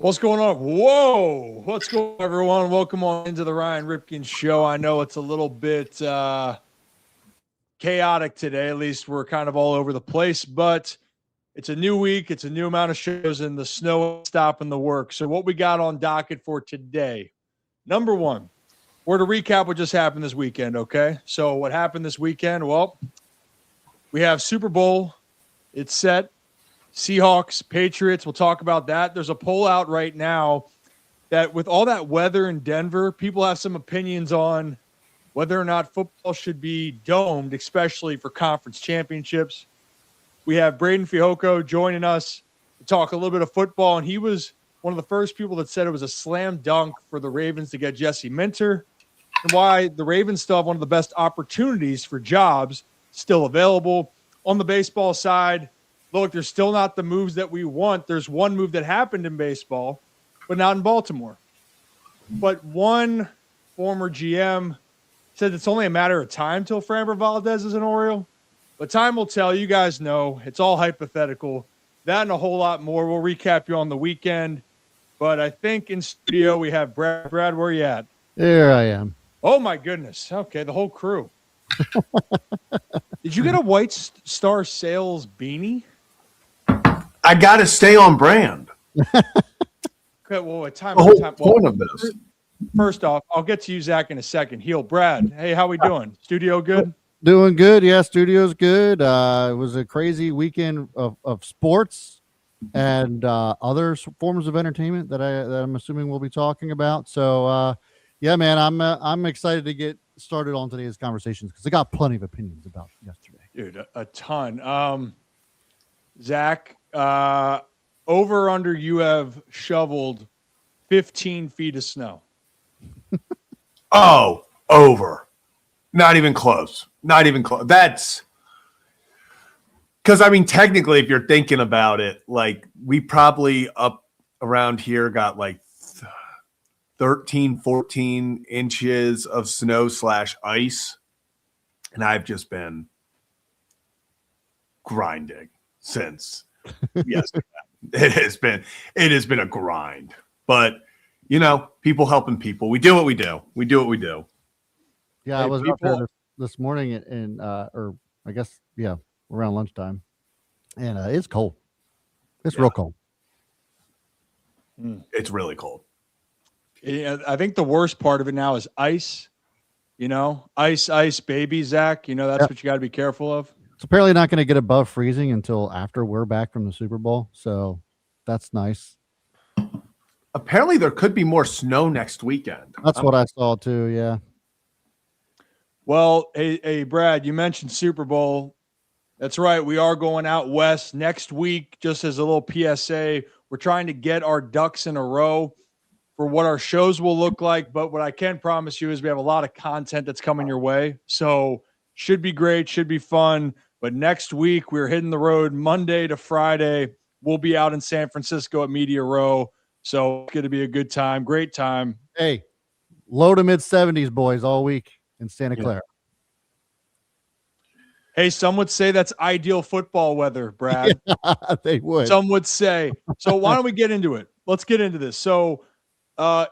What's going on? Whoa! What's going on, everyone? Welcome on into the Ryan Ripken Show. I know it's a little bit chaotic today. At least we're kind of all over the place, but it's a new week. It's a new amount of shows, and the snow is stopping the work. So what we got on docket for today, number one, we're to recap what just happened this weekend, okay? So what happened this weekend? Well, we have Super Bowl. It's set. Seahawks, Patriots, we'll talk about that. There's a poll out right now that with all that weather in Denver, people have some opinions on whether or not football should be domed, especially for conference championships. We have Braden Fiocco joining us to talk a little bit of football, and he was one of the first people that said it was a slam dunk for the Ravens to get Jesse Minter, and why the Ravens still have one of the best opportunities for jobs still available. On the baseball side, look, there's still not the moves that we want. There's one move that happened in baseball, but not in Baltimore. But one former GM said it's only a matter of time till Framber Valdez is an Oriole. But time will tell. You guys know it's all hypothetical. That and a whole lot more. We'll recap you on the weekend. But I think in studio we have Brad. Brad, where are you at? There I am. Oh, my goodness. Okay, the whole crew. Did you get a White Star Sales beanie? I got to stay on brand. Okay, well, time. The whole point of this. First off, I'll get to you, Zach, in a second. Heel, Brad. Hey, how we doing? Studio good? Doing good. Yeah, studio's good. It was a crazy weekend of sports and other forms of entertainment that I'm assuming we'll be talking about. So, yeah, man, I'm excited to get started on today's conversations because I got plenty of opinions about yesterday. Dude, a ton. Zach, over under, you have shoveled 15 feet of snow. Oh, over. Not even close. Not even close. That's because, I mean, technically, if you're thinking about it, like we probably up around here got like 13, 14 inches of snow / ice. And I've just been grinding since yesterday. It has been a grind, but you know, people helping people. We do what we do. We do what we do. Yeah, Hey, I was up there this morning or I guess, yeah, around lunchtime. And it's cold. It's real cold. It's really cold. Yeah, I think the worst part of it now is ice. You know, ice, baby, Zach. You know, that's what you got to be careful of. It's apparently not going to get above freezing until after we're back from the Super Bowl. So that's nice. Apparently, there could be more snow next weekend. That's what I saw too. Yeah. Well, hey, Brad, you mentioned Super Bowl. That's right. We are going out west next week. Just as a little PSA, we're trying to get our ducks in a row for what our shows will look like. But what I can promise you is we have a lot of content that's coming your way. So should be great, should be fun. But next week, we're hitting the road Monday to Friday. We'll be out in San Francisco at Media Row. So it's going to be a good time, great time. Hey, low to mid 70s, boys, all week in Santa Clara. Hey, some would say that's ideal football weather, Brad. Yeah, they would. Some would say. So why don't we get into it? Let's get into this. So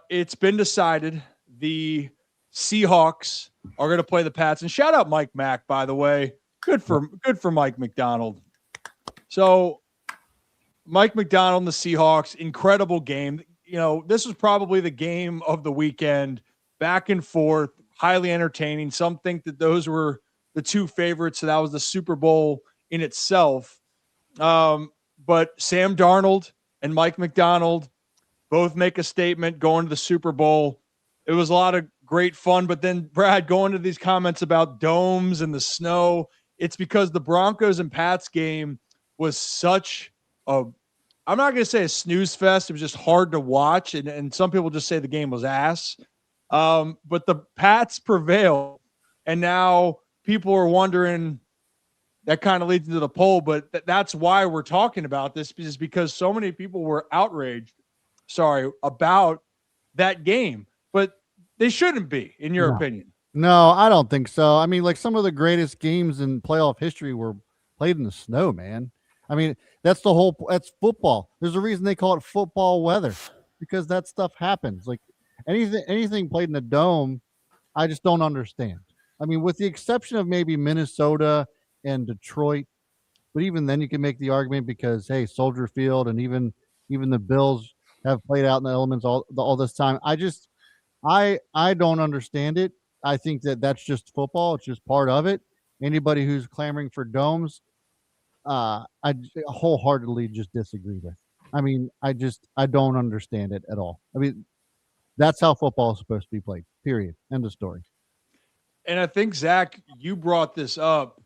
it's been decided the Seahawks are going to play the Pats. And shout out Mike Mack, by the way. Good for Mike McDonald. So Mike McDonald and the Seahawks, incredible game. You know, this was probably the game of the weekend, back and forth, highly entertaining. Some think that those were the two favorites, so that was the Super Bowl in itself. But Sam Darnold and Mike McDonald both make a statement going to the Super Bowl. It was a lot of great fun, but then, Brad, going to these comments about domes and the snow, it's because the Broncos and Pats game was such a – I'm not going to say a snooze fest. It was just hard to watch, and some people just say the game was ass. But the Pats prevailed, and now people are wondering – that kind of leads into the poll, but that's why we're talking about this, is because so many people were outraged, about that game. But they shouldn't be, in your opinion. No, I don't think so. I mean, like, some of the greatest games in playoff history were played in the snow, man. I mean, that's football. There's a reason they call it football weather. because that stuff happens. Like anything played in a dome, I just don't understand. I mean, with the exception of maybe Minnesota and Detroit, but even then you can make the argument because hey, Soldier Field and even the Bills have played out in the elements all this time. I don't understand it. I think that's just football. It's just part of it. Anybody who's clamoring for domes, I wholeheartedly just disagree with. I mean, I don't understand it at all. I mean, that's how football is supposed to be played. Period. End of story. And I think, Zach, you brought this up.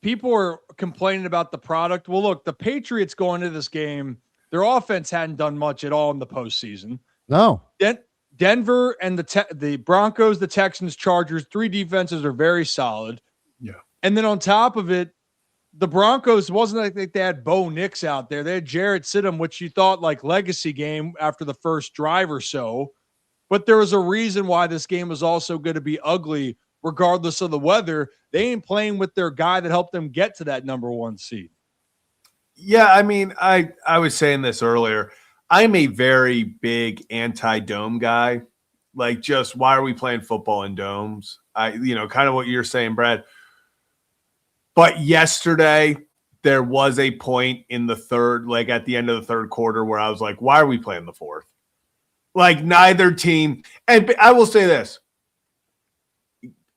People are complaining about the product. Well, look, the Patriots going into this game, their offense hadn't done much at all in the postseason. No. Denver and the Broncos, the Texans, Chargers, three defenses are very solid. Yeah. And then on top of it, the Broncos wasn't like they had Bo Nix out there. They had Jarrett Stidham, which you thought like legacy game after the first drive or so. But there was a reason why this game was also going to be ugly, regardless of the weather. They ain't playing with their guy that helped them get to that number one seed. Yeah, I mean, I was saying this earlier. I'm a very big anti-dome guy. Like, just why are we playing football in domes? Kind of what you're saying, Brad. But yesterday, there was a point in the third, like at the end of the third quarter, where I was like, why are we playing the fourth? Like, neither team. And I will say this.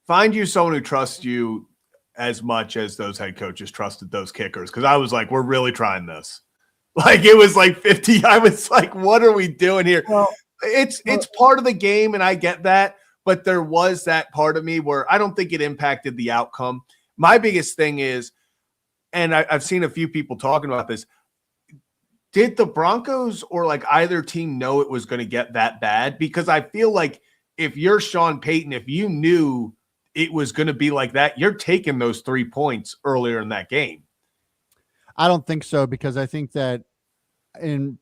Find you someone who trusts you as much as those head coaches trusted those kickers. Because I was like, we're really trying this. Like, it was like 50. I was like, what are we doing here? Well, it's part of the game, and I get that. But there was that part of me where I don't think it impacted the outcome. My biggest thing is, and I've seen a few people talking about this, did the Broncos or like either team know it was going to get that bad? Because I feel like if you're Sean Payton, if you knew it was going to be like that, you're taking those 3 points earlier in that game. I don't think so, because I think that in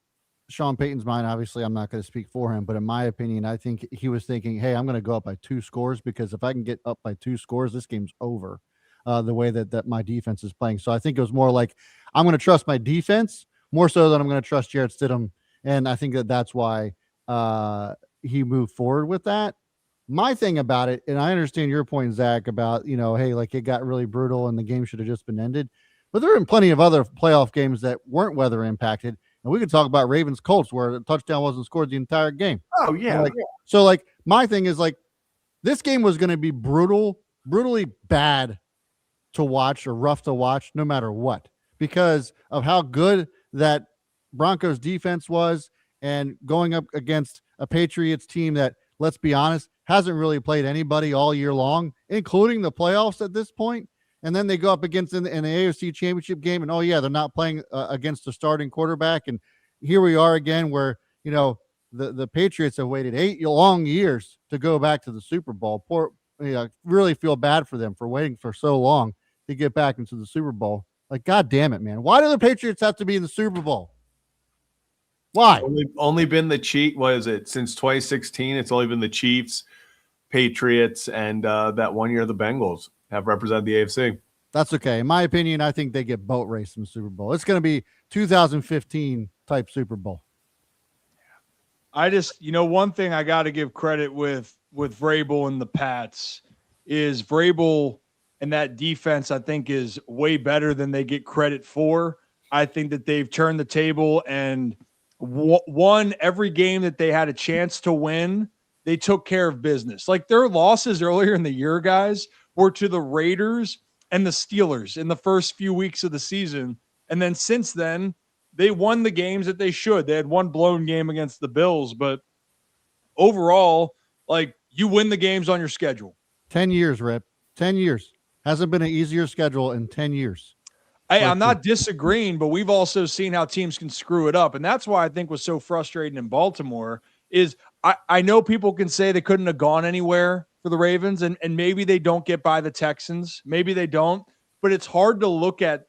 Sean Payton's mind, obviously I'm not going to speak for him, but in my opinion, I think he was thinking, hey, I'm going to go up by 2 scores, because if I can get up by 2 scores, this game's over. The way that my defense is playing. So I think it was more like, I'm going to trust my defense more so than I'm going to trust Jarrett Stidham. And I think that's why he moved forward with that. My thing about it, and I understand your point, Zach, about, hey, like it got really brutal and the game should have just been ended. But there have been plenty of other playoff games that weren't weather impacted. And we could talk about Ravens Colts where the touchdown wasn't scored the entire game. Oh, yeah. So my thing is like, this game was going to be brutally bad to watch or rough to watch no matter what, because of how good that Broncos defense was and going up against a Patriots team that, let's be honest, hasn't really played anybody all year long, including the playoffs at this point. And then they go up against in the AFC Championship game, and they're not playing against a starting quarterback. And here we are again where, the Patriots have waited 8 long years to go back to the Super Bowl. Really feel bad for them for waiting for so long to get back into the Super Bowl. Like, God damn it, man. Why do the Patriots have to be in the Super Bowl? Why? Only been the Chiefs. What is it? Since 2016, it's only been the Chiefs, Patriots, and that 1 year the Bengals have represented the AFC. That's okay. In my opinion, I think they get boat raced in the Super Bowl. It's going to be 2015 type Super Bowl. I just, one thing I got to give credit with Vrabel and the Pats is Vrabel and that defense, I think, is way better than they get credit for. I think that they've turned the table and won every game that they had a chance to win. They took care of business. Like, their losses earlier in the year, guys, were to the Raiders and the Steelers in the first few weeks of the season. And then since then, they won the games that they should. They had one blown game against the Bills, but overall, like, you win the games on your schedule. 10 years, Rip. 10 years. Hasn't been an easier schedule in 10 years. I'm not disagreeing, but we've also seen how teams can screw it up. And that's why I think was so frustrating in Baltimore is I know people can say they couldn't have gone anywhere for the Ravens, and maybe they don't get by the Texans. Maybe they don't. But it's hard to look at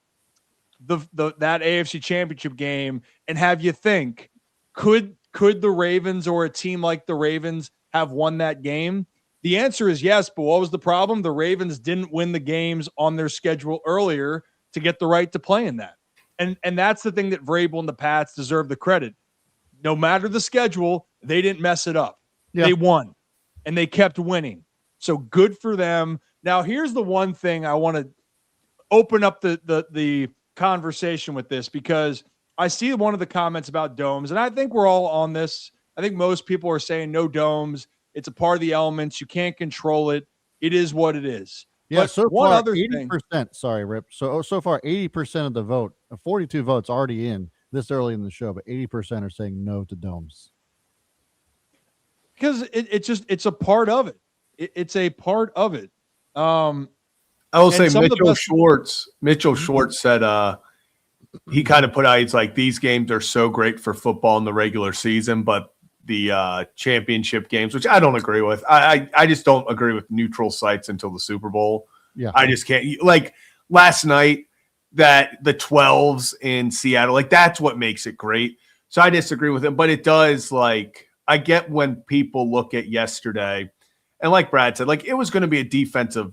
that AFC Championship game and have you think, could the Ravens or a team like the Ravens have won that game? The answer is yes, but what was the problem? The Ravens didn't win the games on their schedule earlier to get the right to play in that. And that's the thing that Vrabel and the Pats deserve the credit. no matter the schedule, they didn't mess it up. Yeah. They won, and they kept winning. So good for them. Now, here's the one thing I want to open up the conversation with this, because I see one of the comments about domes, and I think we're all on this. I think most people are saying no domes. It's a part of the elements. You can't control it. It is what it is. Yeah, But so one far, other 80%. thing, Sorry, Rip. So far, 80% of the vote, 42 votes already in this early in the show, but 80% are saying no to domes. because it's a part of it. It's a part of it. I will say Mitchell Mm-hmm. Schwartz said he kind of put out, it's like, these games are so great for football in the regular season, but the championship games, which I don't agree with. I just don't agree with neutral sites until the Super Bowl. Yeah. I just can't. Like last night, that the 12s in Seattle, like that's what makes it great. So I disagree with him, but it does, like, I get when people look at yesterday, and like Brad said, like it was going to be a defensive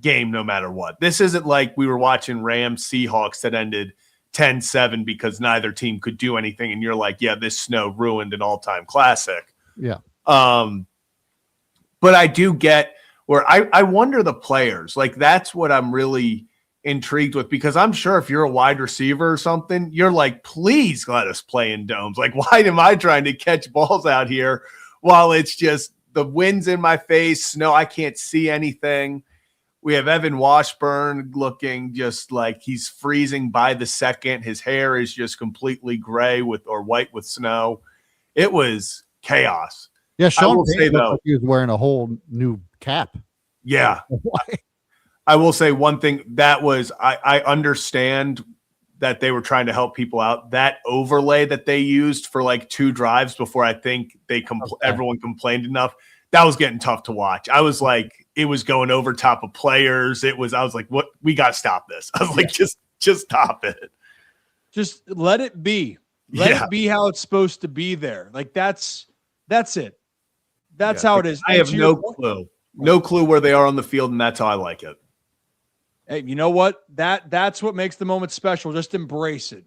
game no matter what. This isn't like we were watching Rams Seahawks that ended 10-7 because neither team could do anything, and you're like, yeah, this snow ruined an all-time classic. Yeah. But I do get where I wonder the players. Like that's what I'm really intrigued with, because I'm sure if you're a wide receiver or something, you're like, please let us play in domes. Like, why am I trying to catch balls out here while it's just the wind's in my face, snow, I can't see anything. We have Evan Washburn looking just like he's freezing by the second. His hair is just completely gray or white with snow. It was chaos. Yeah, Sean will say, Payton looked though, like he was wearing a whole new cap. Yeah. I will say one thing that was, I understand that they were trying to help people out. That overlay that they used for like 2 drives before I think everyone complained enough, that was getting tough to watch. I was like, it was going over top of players. I was like, what? We got to stop this. I was like, just stop it. Just let it be. Let it be how it's supposed to be there. Like that's it. That's how it is. I have no clue. No clue where they are on the field, and that's how I like it. Hey, you know what? That's what makes the moment special. Just embrace it.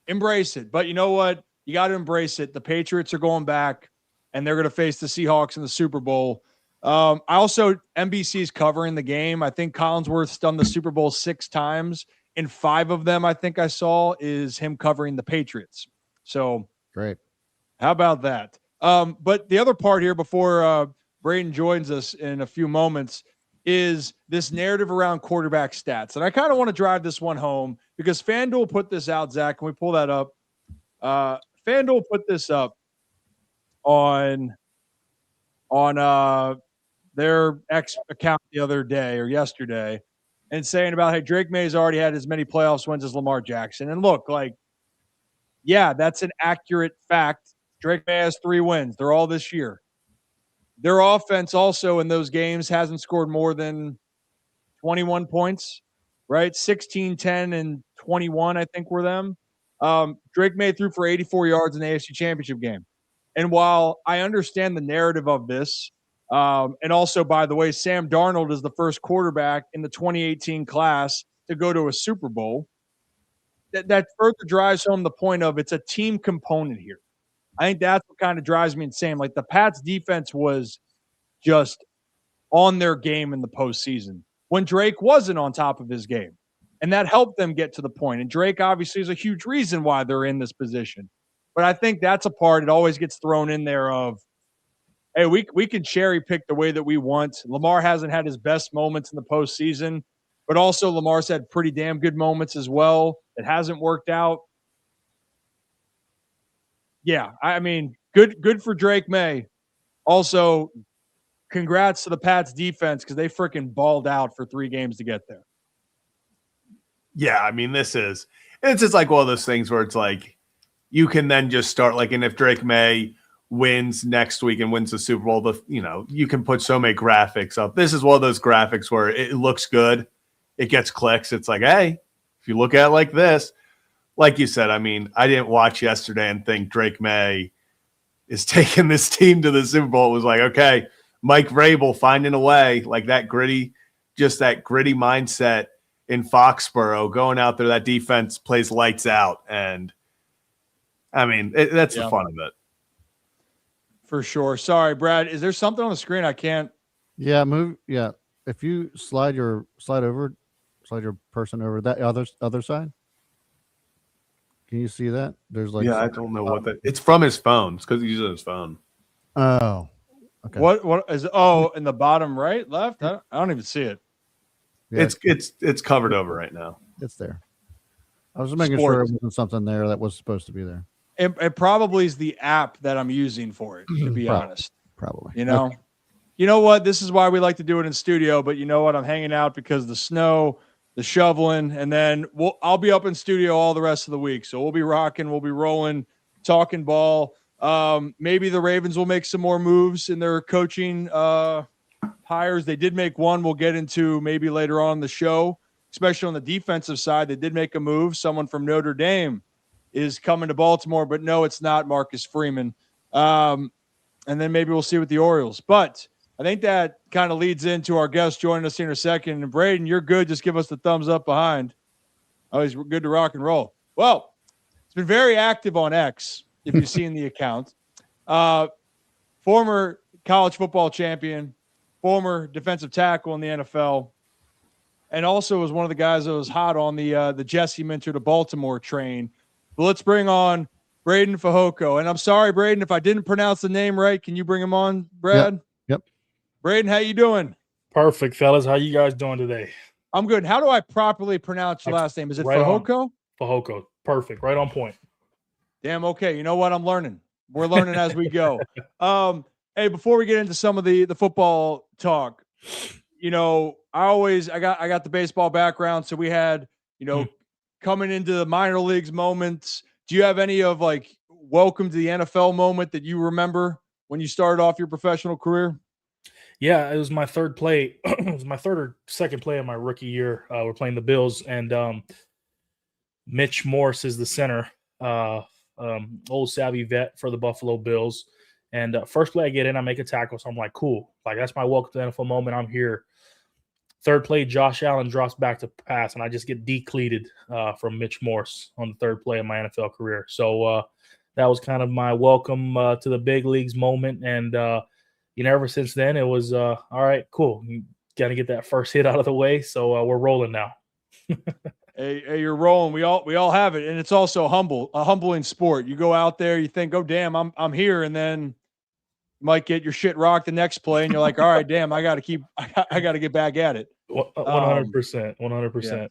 Embrace it. But you know what? You got to embrace it. The Patriots are going back, and they're going to face the Seahawks in the Super Bowl. NBC's covering the game. I think Collinsworth's done the Super Bowl 6 times. In 5 of them, I think I saw, is him covering the Patriots. So great. How about that? But the other part here before Braden joins us in a few moments is this narrative around quarterback stats. And I kind of want to drive this one home because FanDuel put this out, Zach. Can we pull that up? FanDuel put this up on their X account the other day or yesterday and saying about, hey, Drake May's already had as many playoffs wins as Lamar Jackson. And look, like, yeah, that's an accurate fact. Drake May has 3 wins. They're all this year. Their offense also in those games hasn't scored more than 21 points, right? 16, 10, and 21, I think, were them. Drake May threw for 84 yards in the AFC Championship game. And while I understand the narrative of this, and also, by the way, Sam Darnold is the first quarterback in the 2018 class to go to a Super Bowl. That further drives home the point of it's a team component here. I think that's what kind of drives me insane. Like the Pats defense was just on their game in the postseason when Drake wasn't on top of his game. And that helped them get to the point. And Drake obviously is a huge reason why they're in this position. But I think that's a part, it always gets thrown in there of, hey, we can cherry pick the way that we want. Lamar hasn't had his best moments in the postseason, but also Lamar's had pretty damn good moments as well. It hasn't worked out. Yeah, I mean, good for Drake May. Also, congrats to the Pats defense because they freaking balled out for 3 games to get there. Yeah, I mean, it's just like one of those things where it's like you can then just start like, and if Drake May wins next week and wins the Super Bowl, you can put so many graphics up. This is one of those graphics where it looks good, it gets clicks. It's like, hey, if you look at it like this, like you said, I mean, I didn't watch yesterday and think Drake May is taking this team to the Super Bowl. It was like, okay, Mike Vrabel finding a way, like that gritty mindset in Foxborough, going out there, that defense plays lights out. And I mean, that's the Yeah. fun of it. For sure. Sorry, Brad. Is there something on the screen I can't? Yeah, move. Yeah, if you slide your person over that other side. Can you see that? There's like I don't know what that. It's from his phone. It's because he's using his phone. Oh, okay. What is? Oh, in the bottom right, left. I don't even see it. Yeah, It's covered over right now. it's there. I was just making sure it wasn't something there that was supposed to be there. It probably is the app that I'm using for it. To be honest, probably. You know, you know what? This is why we like to do it in studio. But you know what? I'm hanging out because of the snow, the shoveling, and then I'll be up in studio all the rest of the week. So we'll be rocking, we'll be rolling, talking ball. Maybe the Ravens will make some more moves in their coaching hires. They did make one. We'll get into maybe later on in the show, especially on the defensive side. They did make a move. Someone from Notre Dame is coming to Baltimore, but no, it's not Marcus Freeman. And then maybe we'll see with the Orioles. But I think that kind of leads into our guest joining us here in a second. And Braden, you're good. Just give us the thumbs up behind. Always good to rock and roll. Well, it's been very active on X, if you've seen the account. Former college football champion, former defensive tackle in the NFL, and also was one of the guys that was hot on the Jesse Minter to Baltimore train. But let's bring on Braden Fehoko. And I'm sorry, Braden, if I didn't pronounce the name right. Can you bring him on, Brad? Yep. Braden, how you doing? Perfect, fellas. How you guys doing today? I'm good. How do I properly pronounce your last name? Is it Fehoko? Fehoko. Perfect. Right on point. Damn, okay. You know what? I'm learning. We're learning as we go. Hey, before we get into some of the football talk, you know, I got the baseball background, so we had, you know, coming into the minor leagues moments. Do you have any of like welcome to the NFL moment that you remember when you started off your professional career? Yeah, it was my third play. It was my third or second play of my rookie year. We're playing the Bills, and Mitch Morse is the center, old savvy vet for the Buffalo Bills. And first play I get in, I make a tackle, so I'm like, cool. Like, that's my welcome to the NFL moment. I'm here. Third play, Josh Allen drops back to pass, and I just get decleated from Mitch Morse on the third play of my NFL career. So that was kind of my welcome to the big leagues moment. And, you know, ever since then, it was, all right, cool. You got to get that first hit out of the way. So we're rolling now. Hey, you're rolling. We all have it. And it's also a humbling sport. You go out there, you think, oh, damn, I'm here. And then you might get your shit rocked the next play. And you're like, all right, damn, I got to get back at it. 100%. 100%. Yeah.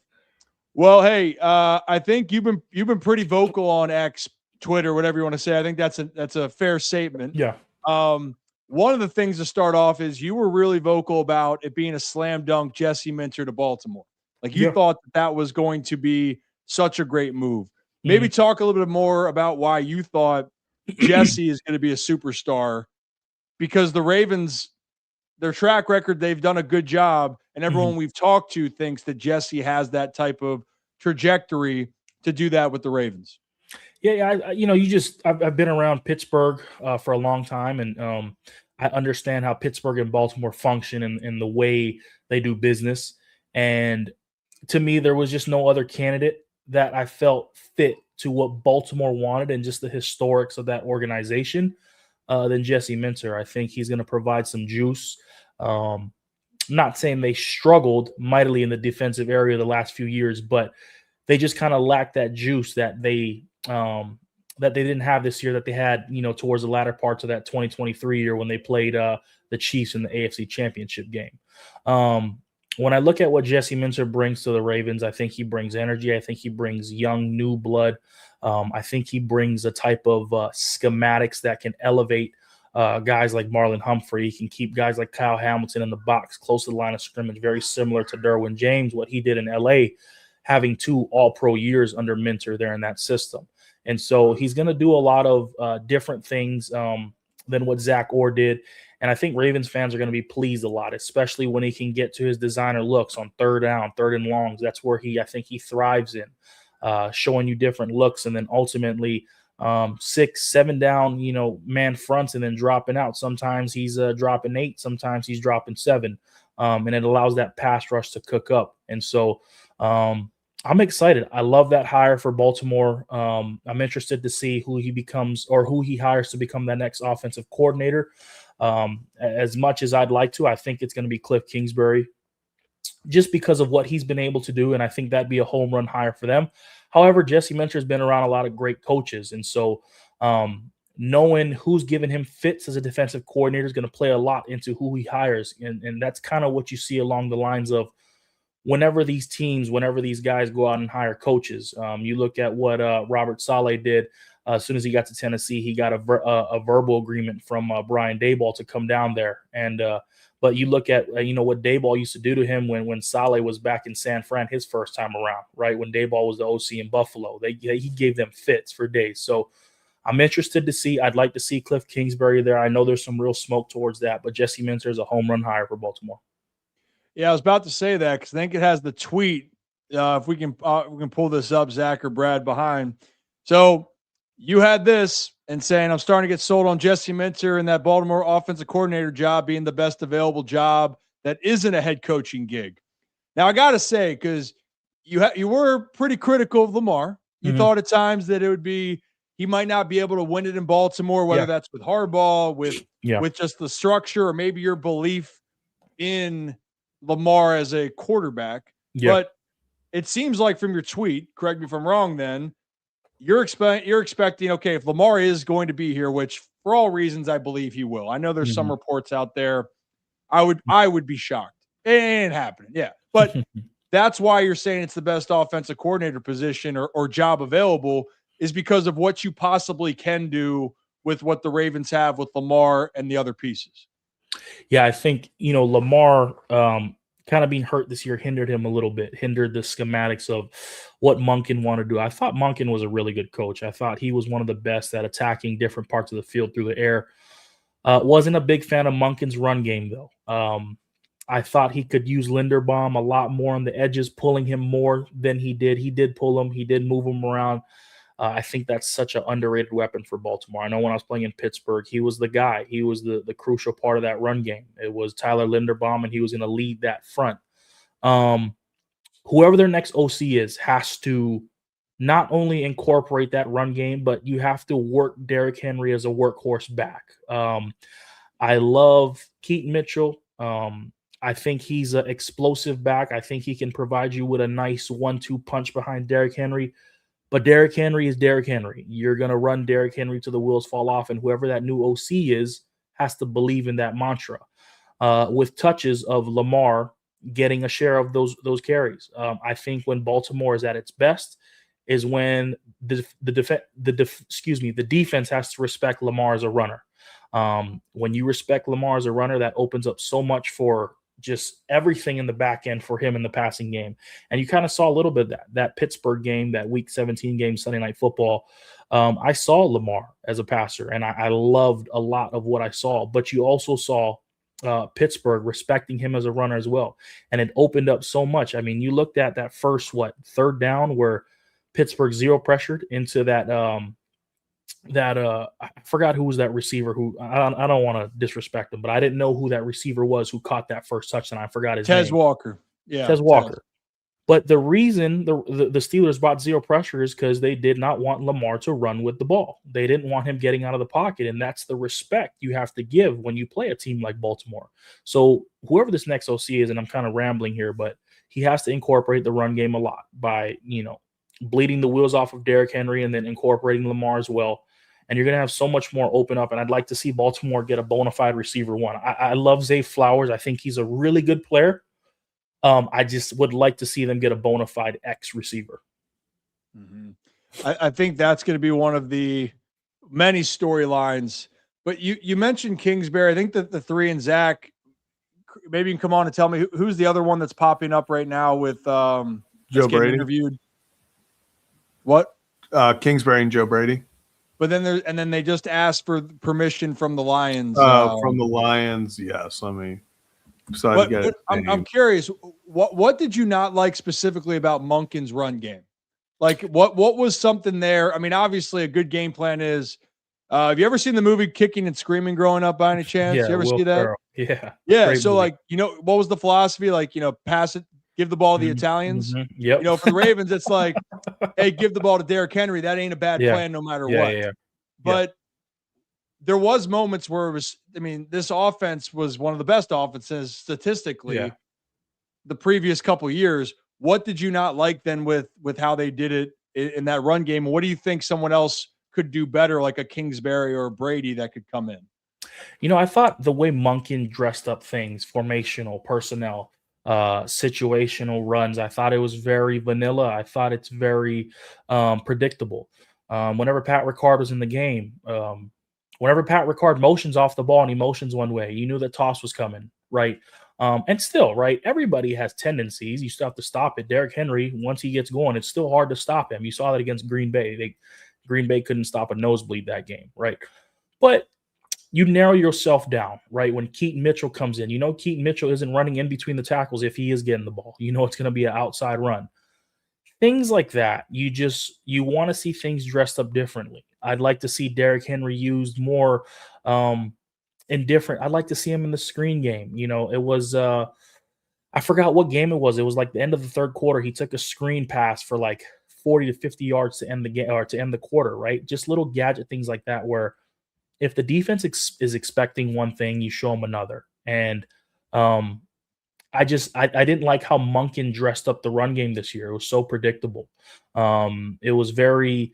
Well, hey, I think you've been pretty vocal on X, Twitter, whatever you want to say. I think that's a fair statement. Yeah. One of the things to start off is you were really vocal about it being a slam dunk Jesse Minter to Baltimore. Like you thought that was going to be such a great move. Maybe talk a little bit more about why you thought Jesse is going to be a superstar, because the Ravens, their track record, they've done a good job, and everyone we've talked to thinks that Jesse has that type of trajectory to do that with the Ravens. Yeah, I've been around Pittsburgh for a long time, and I understand how Pittsburgh and Baltimore function and the way they do business. And to me, there was just no other candidate that I felt fit to what Baltimore wanted and just the historics of that organization than Jesse Minter. I think he's going to provide some juice. Not saying they struggled mightily in the defensive area the last few years, but they just kind of lacked that juice that they didn't have this year, that they had, you know, towards the latter parts of that 2023 year when they played the Chiefs in the AFC Championship game. When I look at what Jesse Minter brings to the Ravens, I think he brings energy. I think he brings young, new blood. I think he brings a type of schematics that can elevate guys like Marlon Humphrey. He can keep guys like Kyle Hamilton in the box, close to the line of scrimmage, very similar to Derwin James, what he did in L.A., having 2 all-pro years under Minter there in that system. And so he's going to do a lot of different things than what Zach Orr did. And I think Ravens fans are going to be pleased a lot, especially when he can get to his designer looks on third down, third and longs. That's where I think he thrives in, showing you different looks, and then ultimately 6, 7 down, you know, man fronts and then dropping out. Sometimes he's dropping 8, sometimes he's dropping 7, and it allows that pass rush to cook up. And so I'm excited. I love that hire for Baltimore. I'm interested to see who he becomes or who he hires to become that next offensive coordinator. As much as I'd like to, I think it's going to be Cliff Kingsbury just because of what he's been able to do. And I think that'd be a home run hire for them. However, Jesse Minter has been around a lot of great coaches. And so knowing who's given him fits as a defensive coordinator is going to play a lot into who he hires. And that's kind of what you see along the lines of whenever these guys go out and hire coaches. You look at what Robert Saleh did. As soon as he got to Tennessee, he got a verbal agreement from Brian Daboll to come down there. And but you look at what Daboll used to do to him when Saleh was back in San Fran his first time around, right? When Daboll was the OC in Buffalo, he gave them fits for days. So I'm interested to see. I'd like to see Cliff Kingsbury there. I know there's some real smoke towards that, but Jesse Minter is a home run hire for Baltimore. Yeah, I was about to say that because I think it has the tweet. If we can pull this up, Zach or Brad behind. So you had this and saying, I'm starting to get sold on Jesse Minter and that Baltimore offensive coordinator job being the best available job that isn't a head coaching gig. Now, I got to say, because you were pretty critical of Lamar. You thought at times that it would be he might not be able to win it in Baltimore, whether that's with Harbaugh, with just the structure, or maybe your belief in Lamar as a quarterback. But it seems like from your tweet, correct me if I'm wrong, then you're expecting, okay, if Lamar is going to be here, which for all reasons I believe he will. I know there's some reports out there. I would be shocked. It ain't happening. Yeah. But that's why you're saying it's the best offensive coordinator position or job available, is because of what you possibly can do with what the Ravens have with Lamar and the other pieces. Yeah, I think, Lamar kind of being hurt this year hindered him a little bit, hindered the schematics of what Monken wanted to do. I thought Monken was a really good coach. I thought he was one of the best at attacking different parts of the field through the air. Wasn't a big fan of Monken's run game, though. I thought he could use Linderbaum a lot more on the edges, pulling him more than he did. He did pull him. He did move him around. I think that's such an underrated weapon for Baltimore. I know when I was playing in Pittsburgh, he was the guy. He was the crucial part of that run game. It was Tyler Linderbaum, and he was going to lead that front. Whoever their next OC is has to not only incorporate that run game, but you have to work Derrick Henry as a workhorse back. I love Keaton Mitchell. I think he's an explosive back. I think he can provide you with a nice 1-2 punch behind Derrick Henry. But Derrick Henry is Derrick Henry. You're going to run Derrick Henry till the wheels fall off, and whoever that new OC is has to believe in that mantra. With touches of Lamar getting a share of those carries. I think when Baltimore is at its best is when the defense has to respect Lamar as a runner. When you respect Lamar as a runner, that opens up so much for just everything in the back end for him in the passing game. And you kind of saw a little bit of that Pittsburgh game, that week 17 game, Sunday Night Football. I saw Lamar as a passer, and I loved a lot of what I saw. But you also saw Pittsburgh respecting him as a runner as well. And it opened up so much. I mean, you looked at that first, third down where Pittsburgh zero pressured into that I forgot who was that receiver who I don't want to disrespect him, but I didn't know who that receiver was who caught that first touchdown. I forgot his name. Tez Walker. Yeah. Tez Walker. But the reason the Steelers bought zero pressure is because they did not want Lamar to run with the ball. They didn't want him getting out of the pocket, and that's the respect you have to give when you play a team like Baltimore. So whoever this next OC is, and I'm kind of rambling here, but he has to incorporate the run game a lot by, bleeding the wheels off of Derrick Henry and then incorporating Lamar as well. And you're going to have so much more open up, and I'd like to see Baltimore get a bona fide receiver one. I love Zay Flowers. I think he's a really good player. I just would like to see them get a bona fide X receiver. Mm-hmm. I think that's going to be one of the many storylines. But you mentioned Kingsbury. I think that the three and Zach, maybe you can come on and tell me who's the other one that's popping up right now with Joe Brady interviewed. What? Kingsbury and Joe Brady. But then they just asked for permission from the Lions. From the Lions, yes. I mean, I'm curious. What did you not like specifically about Monken's run game? Like what was something there? I mean, obviously a good game plan is. Have you ever seen the movie Kicking and Screaming growing up by any chance? Yeah, you ever Will see that? Ferrell. Yeah. Yeah. Great So movie. what was the philosophy? Pass it give the ball to the Italians. Yep. You know, for the Ravens, it's like, hey, give the ball to Derrick Henry. That ain't a bad plan no matter what. Yeah. But there was moments where it was, I mean, this offense was one of the best offenses statistically the previous couple of years. What did you not like then with how they did it in that run game? What do you think someone else could do better, like a Kingsbury or a Brady that could come in? You know, I thought the way Monken dressed up things, formational, personnel, situational runs, I thought it was very vanilla. I thought it's very predictable. Whenever Pat Ricard was in the game, whenever Pat Ricard motions off the ball and he motions one way, you knew that toss was coming, right? And still, right, everybody has tendencies. You still have to stop it. Derrick Henry, once he gets going, it's still hard to stop him. You saw that against Green Bay. Green Bay couldn't stop a nosebleed that game, right? But you narrow yourself down, right? When Keaton Mitchell comes in, you know Keaton Mitchell isn't running in between the tackles if he is getting the ball. You know it's going to be an outside run. Things like that, you want to see things dressed up differently. I'd like to see Derrick Henry used more in different. I'd like to see him in the screen game. You know, it was I forgot what game it was. It was like the end of the third quarter. He took a screen pass for like 40 to 50 yards to end the game or to end the quarter, right? Just little gadget things like that where if the defense is expecting one thing, you show them another. And I didn't like how Monken dressed up the run game this year. It was so predictable. It was very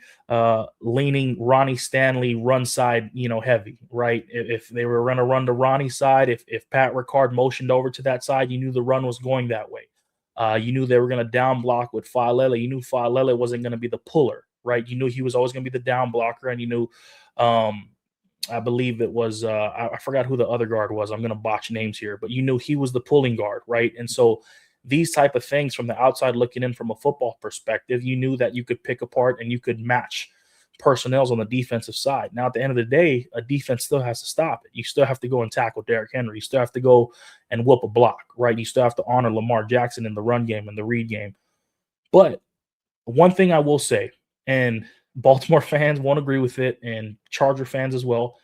leaning Ronnie Stanley run side, heavy, right? If they were going to run to Ronnie's side, if Pat Ricard motioned over to that side, you knew the run was going that way. You knew they were going to down block with Faalele. You knew Faalele wasn't going to be the puller, right? You knew he was always going to be the down blocker, and you knew I believe it was I forgot who the other guard was. I'm going to botch names here, but you knew he was the pulling guard, right? And so these type of things from the outside looking in from a football perspective, you knew that you could pick apart and you could match personnels on the defensive side. Now, at the end of the day, a defense still has to stop it. You still have to go and tackle Derrick Henry. You still have to go and whoop a block, right? You still have to honor Lamar Jackson in the run game and the read game. But one thing I will say, and Baltimore fans won't agree with it, and Charger fans as well,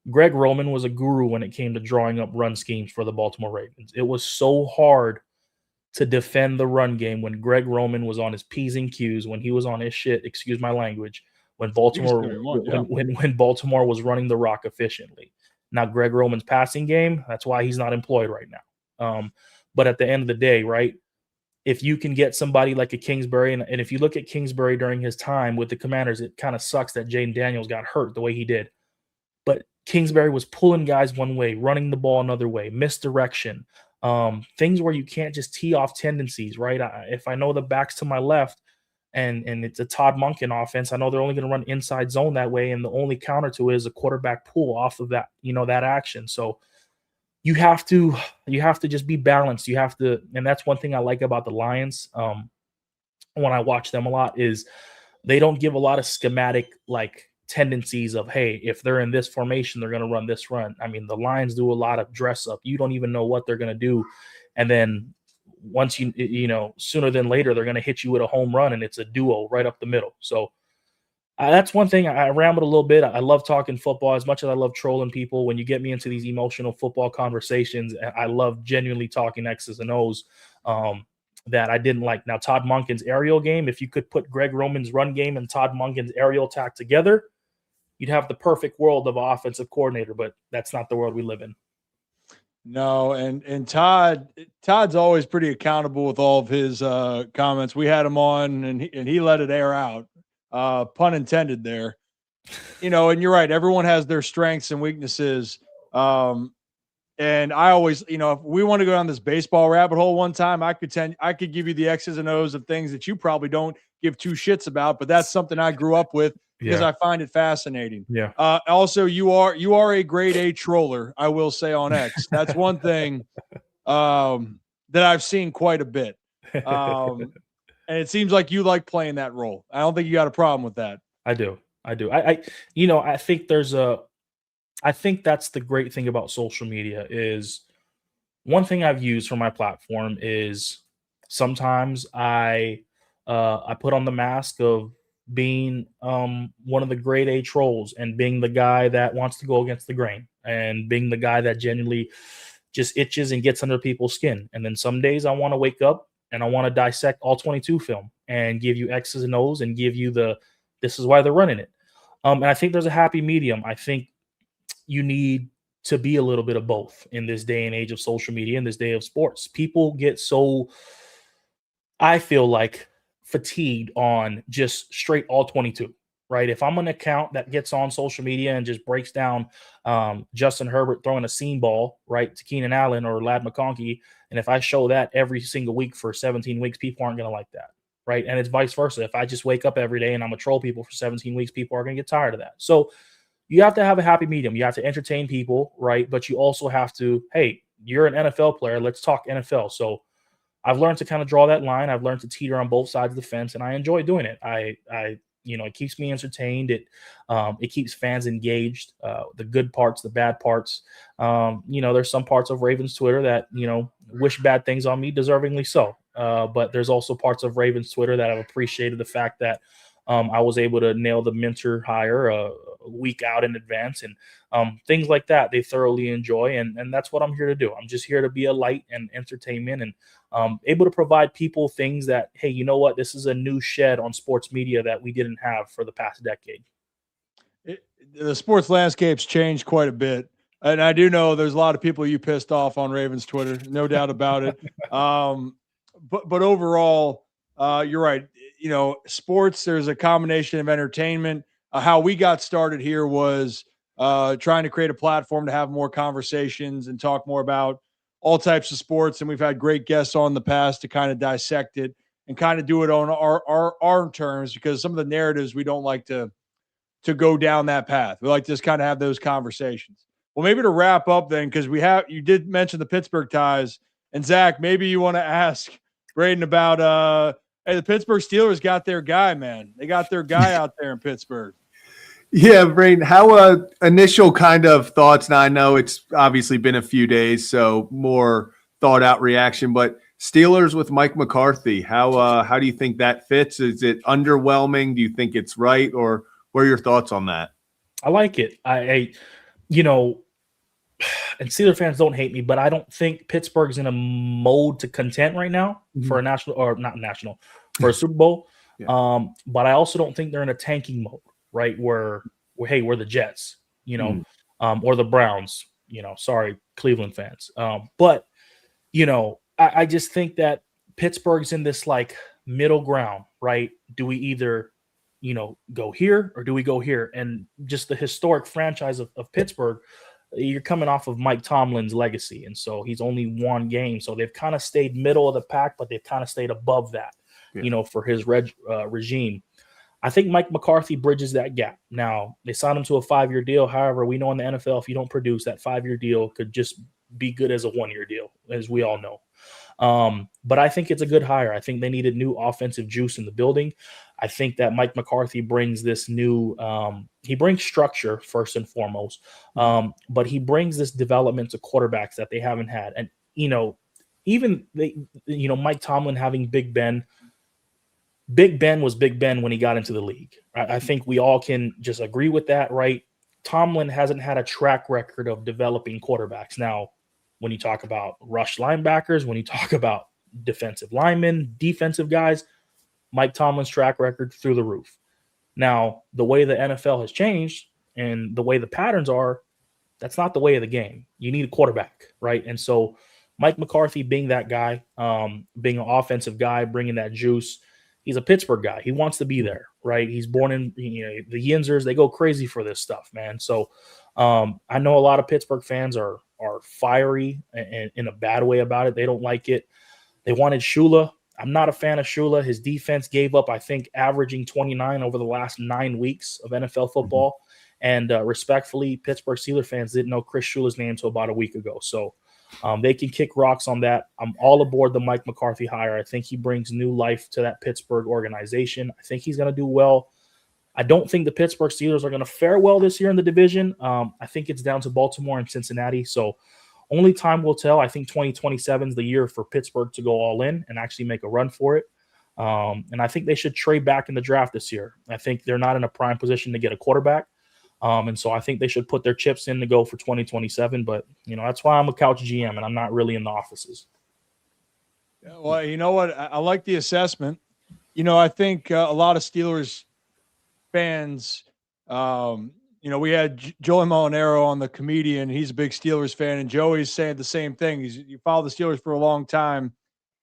Greg Roman was a guru when it came to drawing up run schemes for the Baltimore Ravens. It was so hard to defend the run game when Greg Roman was on his P's and Q's, when he was on his shit, excuse my language, when Baltimore when Baltimore was running the rock efficiently. Now, Greg Roman's passing game, that's why he's not employed right now. But at the end of the day, right, if you can get somebody like a Kingsbury, and if you look at Kingsbury during his time with the Commanders, it kind of sucks that Jaden Daniels got hurt the way he did. But Kingsbury was pulling guys one way, running the ball another way, misdirection, things where you can't just tee off tendencies, right? If I know the back's to my left and it's a Todd Monken offense, I know they're only going to run inside zone that way, and the only counter to it is a quarterback pull off of that, that action. So you have to just be balanced. You have to, and that's one thing I like about the Lions. When I watch them a lot is they don't give a lot of schematic like tendencies of, hey, if they're in this formation, they're going to run this run. I mean, the Lions do a lot of dress up. You don't even know what they're going to do. And then once sooner than later, they're going to hit you with a home run, and it's a duo right up the middle. So that's one thing. I rambled a little bit. I love talking football as much as I love trolling people. When you get me into these emotional football conversations, I love genuinely talking X's and O's that I didn't like. Now, Todd Monken's aerial game, if you could put Greg Roman's run game and Todd Monken's aerial attack together, you'd have the perfect world of an offensive coordinator, but that's not the world we live in. No, and Todd's always pretty accountable with all of his comments. We had him on, and he let it air out. Pun intended there. And you're right. Everyone has their strengths and weaknesses. And I always, if we want to go down this baseball rabbit hole one time, I could give you the X's and O's of things that you probably don't give two shits about, but that's something I grew up with because I find it fascinating. Yeah. Also, you are a grade A troller, I will say, on X. That's one thing that I've seen quite a bit. And it seems like you like playing that role. I don't think you got a problem with that. I do. I think that's the great thing about social media is one thing I've used for my platform is sometimes I put on the mask of being one of the grade A trolls and being the guy that wants to go against the grain and being the guy that genuinely just itches and gets under people's skin. And then some days I want to wake up and I want to dissect all 22 film and give you X's and O's and give you this is why they're running it. And I think there's a happy medium. I think you need to be a little bit of both in this day and age of social media, in this day of sports. People get so, I feel like, fatigued on just straight all 22, right? If I'm an account that gets on social media and just breaks down Justin Herbert throwing a seam ball, right, to Keenan Allen or Lad McConkey, and if I show that every single week for 17 weeks, people aren't going to like that, right? And it's vice versa. If I just wake up every day and I'm going to troll people for 17 weeks, people are going to get tired of that. So you have to have a happy medium. You have to entertain people, right? But you also have to, hey, you're an NFL player. Let's talk NFL. So I've learned to kind of draw that line. I've learned to teeter on both sides of the fence, and I enjoy doing it. It keeps me entertained. It keeps fans engaged. The good parts, the bad parts. There's some parts of Ravens Twitter that, wish bad things on me, deservingly so. But there's also parts of Ravens Twitter that I've appreciated the fact that I was able to nail the mentor hire a week out in advance, and things like that they thoroughly enjoy. And that's what I'm here to do. I'm just here to be a light and entertainment, and able to provide people things that, hey, you know what? This is a new shed on sports media that we didn't have for the past decade. The sports landscape's changed quite a bit. And I do know there's a lot of people you pissed off on Ravens Twitter, no doubt about it. But overall, you're right. Sports, there's a combination of entertainment. How we got started here was trying to create a platform to have more conversations and talk more about all types of sports. And we've had great guests on in the past to kind of dissect it and kind of do it on our terms, because some of the narratives we don't like to go down that path. We like to just kind of have those conversations. Well, maybe to wrap up then, because you did mention the Pittsburgh ties, and Zach, maybe you want to ask Braden about hey, the Pittsburgh Steelers got their guy, man. They got their guy out there in Pittsburgh. Yeah, Braden, how initial kind of thoughts? Now, I know it's obviously been a few days, so more thought out reaction, but Steelers with Mike McCarthy, how do you think that fits? Is it underwhelming? Do you think it's right, or what are your thoughts on that? I like it. And Steelers fans don't hate me, but I don't think Pittsburgh's in a mode to contend right now for a for a Super Bowl. Yeah. But I also don't think they're in a tanking mode, right? Where hey, we're the Jets, or the Browns, sorry, Cleveland fans. But I just think that Pittsburgh's in this like middle ground, right? Do we either, go here or do we go here? And just the historic franchise of Pittsburgh, you're coming off of Mike Tomlin's legacy. And so he's only won game. So they've kind of stayed middle of the pack, but they've kind of stayed above that, for his regime. I think Mike McCarthy bridges that gap. Now, they signed him to a 5-year deal. However, we know in the NFL, if you don't produce, that 5-year deal could just be good as a 1-year deal, as we all know. But I think it's a good hire. I think they needed new offensive juice in the building. I think that Mike McCarthy brings this new he brings structure first and foremost, but he brings this development to quarterbacks that they haven't had. And, even Mike Tomlin having Big Ben was Big Ben when he got into the league. I think we all can just agree with that, right? Tomlin hasn't had a track record of developing quarterbacks. Now, when you talk about rush linebackers, when you talk about defensive linemen, defensive guys, Mike Tomlin's track record through the roof. Now, the way the NFL has changed and the way the patterns are, that's not the way of the game. You need a quarterback, right? And so Mike McCarthy being that guy, being an offensive guy, bringing that juice, he's a Pittsburgh guy. He wants to be there, right? He's born in the Yinzers. They go crazy for this stuff, man. So I know a lot of Pittsburgh fans are fiery and in a bad way about it. They don't like it. They wanted Shula. I'm not a fan of Shula. His defense gave up, I think, averaging 29 over the last 9 weeks of NFL football. And respectfully, Pittsburgh Steelers fans didn't know Chris Shula's name until about a week ago. So they can kick rocks on that. I'm all aboard the Mike McCarthy hire. I think he brings new life to that Pittsburgh organization. I think he's going to do well. I don't think the Pittsburgh Steelers are going to fare well this year in the division. I think it's down to Baltimore and Cincinnati. So only time will tell. I think 2027 is the year for Pittsburgh to go all in and actually make a run for it. And I think they should trade back in the draft this year. I think they're not in a prime position to get a quarterback. And so I think they should put their chips in to go for 2027. But, that's why I'm a couch GM and I'm not really in the offices. Well, you know what? I like the assessment. I think a lot of Steelers fans, we had Joey Molinaro on, the comedian. He's a big Steelers fan, and Joey's saying the same thing. You follow the Steelers for a long time.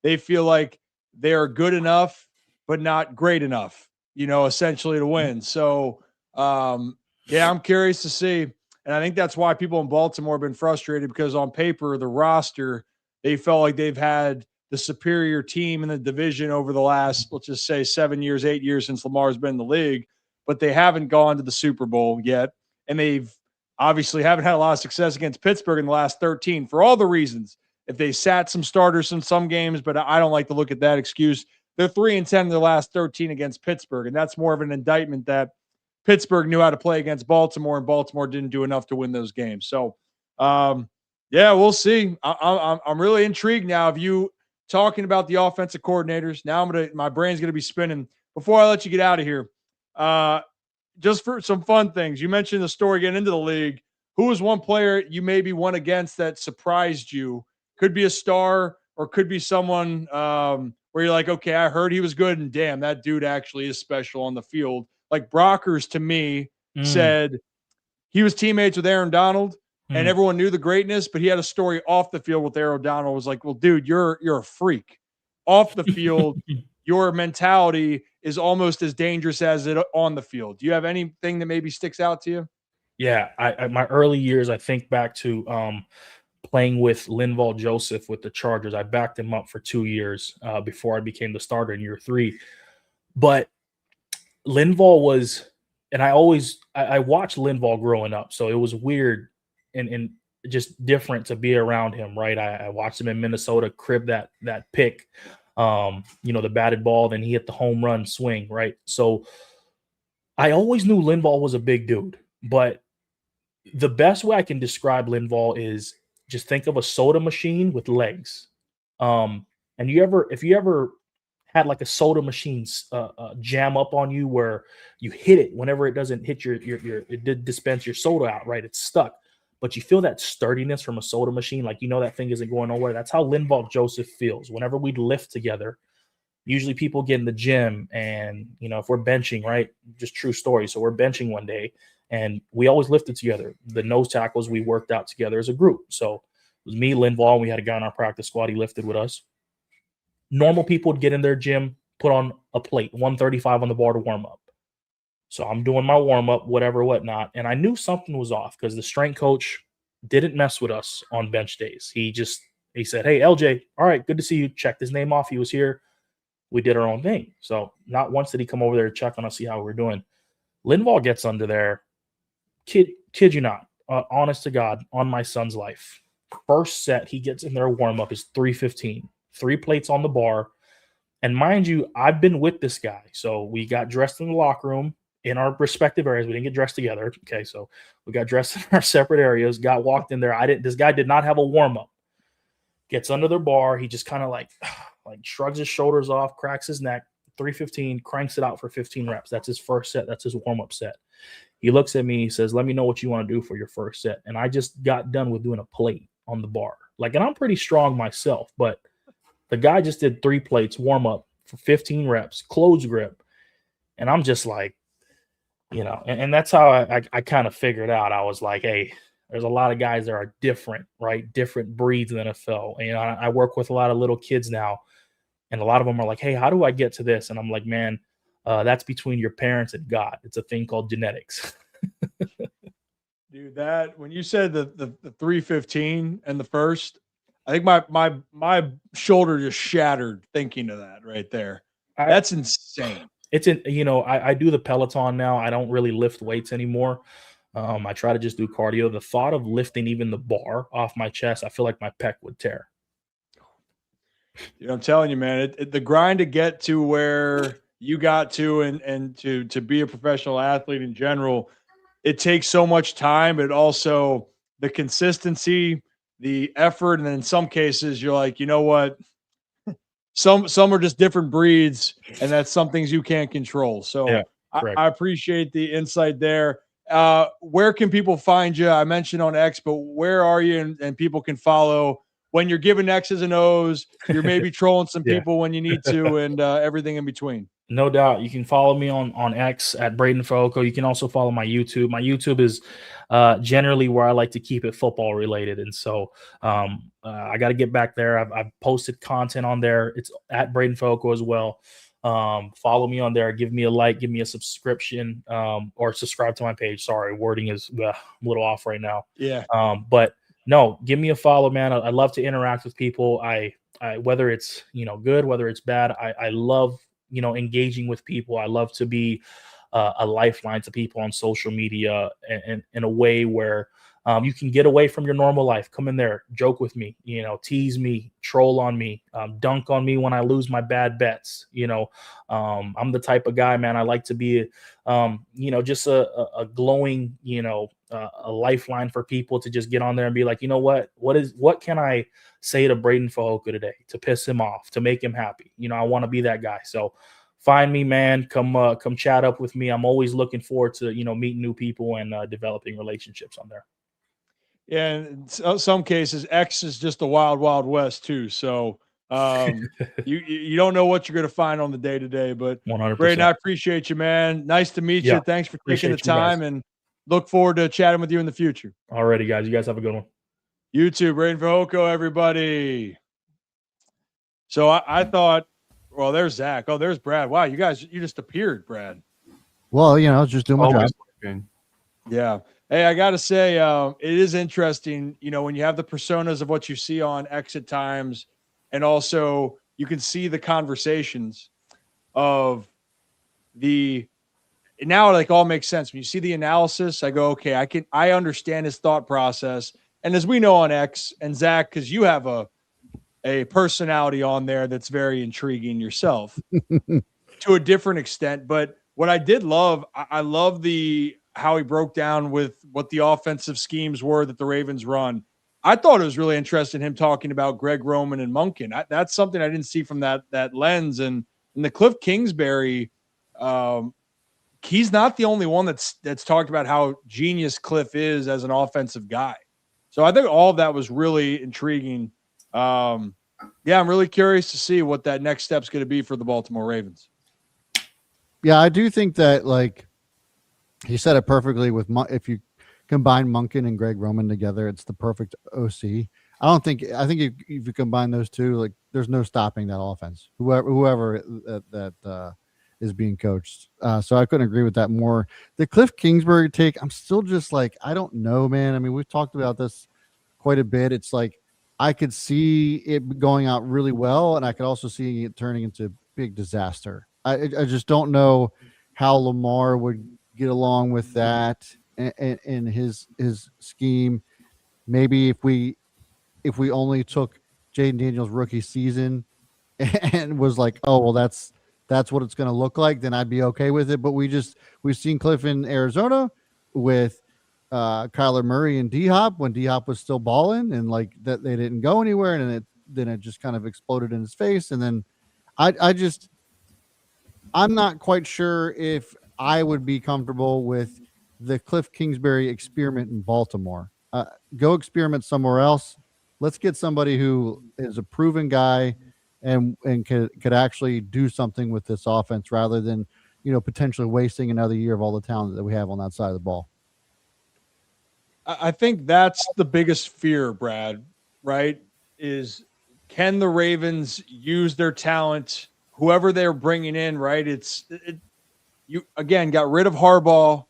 They feel like they are good enough, but not great enough, essentially to win. So, I'm curious to see. And I think that's why people in Baltimore have been frustrated, because on paper, the roster, they felt like they've had the superior team in the division over the last, let's just say 7 years, 8 years since Lamar's been in the league, but they haven't gone to the Super Bowl yet. And they've obviously haven't had a lot of success against Pittsburgh in the last 13 for all the reasons. If they sat some starters in some games, but I don't like to look at that excuse. They're 3-10 in their last 13 against Pittsburgh. And that's more of an indictment that Pittsburgh knew how to play against Baltimore, and Baltimore didn't do enough to win those games. So, we'll see. I'm really intrigued now of you talking about the offensive coordinators. Now my brain's gonna be spinning. Before I let you get out of here, just for some fun things, you mentioned the story getting into the league. Who was one player you maybe won against that surprised you? Could be a star, or could be someone where you're like, okay, I heard he was good, and damn, that dude actually is special on the field. Like Brockers, to me, said he was teammates with Aaron Donald, and everyone knew the greatness, but he had a story off the field with Aaron Donald. It was like, well, dude, you're a freak. Off the field, your mentality is almost as dangerous as it on the field. Do you have anything that maybe sticks out to you? Yeah, I my early years, I think back to playing with Linval Joseph with the Chargers. I backed him up for 2 years before I became the starter in year 3. But Linval was, and I watched Linval growing up, so it was weird and just different to be around him, right? I watched him in Minnesota crib that pick, the batted ball, then he hit the home run swing, right? So I always knew Linval was a big dude, but the best way I can describe Linval is just think of a soda machine with legs. And if you ever had like a soda machine jam up on you where you hit it whenever it doesn't hit it did dispense your soda out, right? It's stuck, but you feel that sturdiness from a soda machine, like that thing isn't going nowhere. That's how Linval Joseph feels whenever we'd lift together. Usually people get in the gym and, if we're benching, right? Just true story. So we're benching one day and we always lifted together. The nose tackles, we worked out together as a group. So it was me, Linval, and we had a guy on our practice squad. He lifted with us. Normal people would get in their gym, put on a plate, 135 on the bar to warm up. So I'm doing my warm up, whatnot. And I knew something was off because the strength coach didn't mess with us on bench days. He said, "Hey, LJ, all right, good to see you." Checked his name off. He was here. We did our own thing. So not once did he come over there to check on us, see how we're doing. Linval gets under there. Kid you not, honest to God, on my son's life. First set, he gets in there, warm up is 3:15. 3 plates on the bar. And mind you, I've been with this guy. So we got dressed in the locker room in our respective areas. We didn't get dressed together. Okay, so we got dressed in our separate areas, walked in there. This guy did not have a warm-up. Gets under the bar. He just kind of like shrugs his shoulders off, cracks his neck, 3:15, cranks it out for 15 reps. That's his first set. That's his warm-up set. He looks at me, he says, "Let me know what you want to do for your first set." And I just got done with doing a plate on the bar. And I'm pretty strong myself, but the guy just did 3 plates, warm up for 15 reps, close grip. And I'm just like, and that's how I kind of figured out. I was like, hey, there's a lot of guys that are different, right? Different breeds in the NFL. And, I work with a lot of little kids now, and a lot of them are like, hey, how do I get to this? And I'm like, man, that's between your parents and God. It's a thing called genetics. Dude, when you said the 3:15 and the first, I think my shoulder just shattered thinking of that right there. That's insane. It's I do the Peloton now. I don't really lift weights anymore. I try to just do cardio. The thought of lifting even the bar off my chest, I feel like my pec would tear. I'm telling you, man, the grind to get to where you got to and to be a professional athlete in general, it takes so much time, but also the consistency, the effort, and then in some cases you're like, you know what? Some are just different breeds, and that's some things you can't control. So yeah, I appreciate the insight there. Where can people find you? I mentioned on X, but where are you? And people can follow when you're giving X's and O's, you're maybe trolling some Yeah. people when you need to, and everything in between. No doubt. You can follow me on X at Braden Foco. You can also follow my YouTube. My YouTube is generally where I like to keep it football related. And so I got to get back there. I've posted content on there. It's at Braden Foco as well. Follow me on there. Give me a like. Give me a subscription or subscribe to my page. Sorry, wording is I'm a little off right now. Yeah. But no, give me a follow, man. I love to interact with people. I whether it's good, whether it's bad. I love engaging with people. I love to be a lifeline to people on social media and in a way where you can get away from your normal life. Come in there, joke with me, tease me, troll on me, dunk on me when I lose my bad bets. I'm the type of guy, man. I like to be, just a glowing, a lifeline for people to just get on there and be like, what can I say to Braden Fehoko today to piss him off, to make him happy? I want to be that guy. So find me, man. Come chat up with me. I'm always looking forward to, meeting new people and developing relationships on there. Yeah, in some cases, X is just the wild, wild west too. So you don't know what you're going to find on the day to day. But 100%. Braden, I appreciate you, man. Nice to meet you. Thanks for taking the time, and look forward to chatting with you in the future. Alrighty, guys. You guys have a good one. You too, Braden Fehoko, everybody. So I thought, well, there's Zach. Oh, there's Brad. Wow, you just appeared, Brad. Well, I was just doing my job. Yeah. Hey, I got to say, it is interesting, when you have the personas of what you see on X at times, and also you can see the conversations of now like all makes sense. When you see the analysis, I go, okay, I understand his thought process. And as we know on X and Zach, because you have a personality on there that's very intriguing yourself to a different extent. But what I did love, I love how he broke down with what the offensive schemes were that the Ravens run. I thought it was really interesting him talking about Greg Roman and Monken. That's something I didn't see from that lens. And the Cliff Kingsbury, he's not the only one that's talked about how genius Cliff is as an offensive guy. So I think all of that was really intriguing. I'm really curious to see what that next step's going to be for the Baltimore Ravens. Yeah, I do think that, like, he said it perfectly with if you combine Monken and Greg Roman together, it's the perfect OC. I think if you combine those two, like, there's no stopping that offense, whoever that is being coached. So I couldn't agree with that more. The Cliff Kingsbury take, I'm still just like, I don't know, man. I mean, we've talked about this quite a bit. It's like, I could see it going out really well, and I could also see it turning into big disaster. I just don't know how Lamar would get along with that and his scheme. Maybe if we only took Jaden Daniels' rookie season and was like, oh well, that's what it's going to look like, then I'd be okay with it. But we've seen Cliff in Arizona with Kyler Murray and D-Hop when D-Hop was still balling, and like that they didn't go anywhere, and then it just kind of exploded in his face. And then I'm not quite sure if I would be comfortable with the Cliff Kingsbury experiment in Baltimore. Go experiment somewhere else. Let's get somebody who is a proven guy and could actually do something with this offense rather than, potentially wasting another year of all the talent that we have on that side of the ball. I think that's the biggest fear, Brad, right? Is can the Ravens use their talent, whoever they're bringing in, right? You again got rid of Harbaugh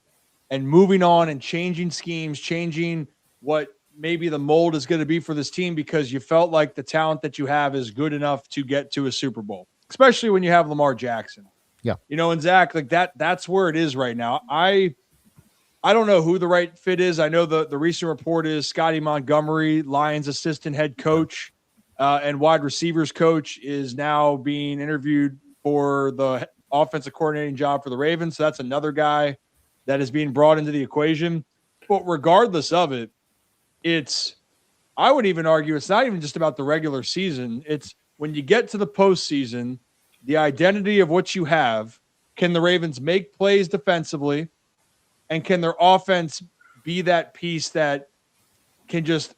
and moving on and changing schemes, changing what maybe the mold is going to be for this team because you felt like the talent that you have is good enough to get to a Super Bowl, especially when you have Lamar Jackson. Yeah. And Zach, like that's where it is right now. I don't know who the right fit is. I know the recent report is Scotty Montgomery, Lions assistant head coach and wide receivers coach, is now being interviewed for the offensive coordinating job for the Ravens. So that's another guy that is being brought into the equation. But regardless of it, I would even argue it's not even just about the regular season. It's when you get to the postseason, the identity of what you have. Can the Ravens make plays defensively? And can their offense be that piece that can just,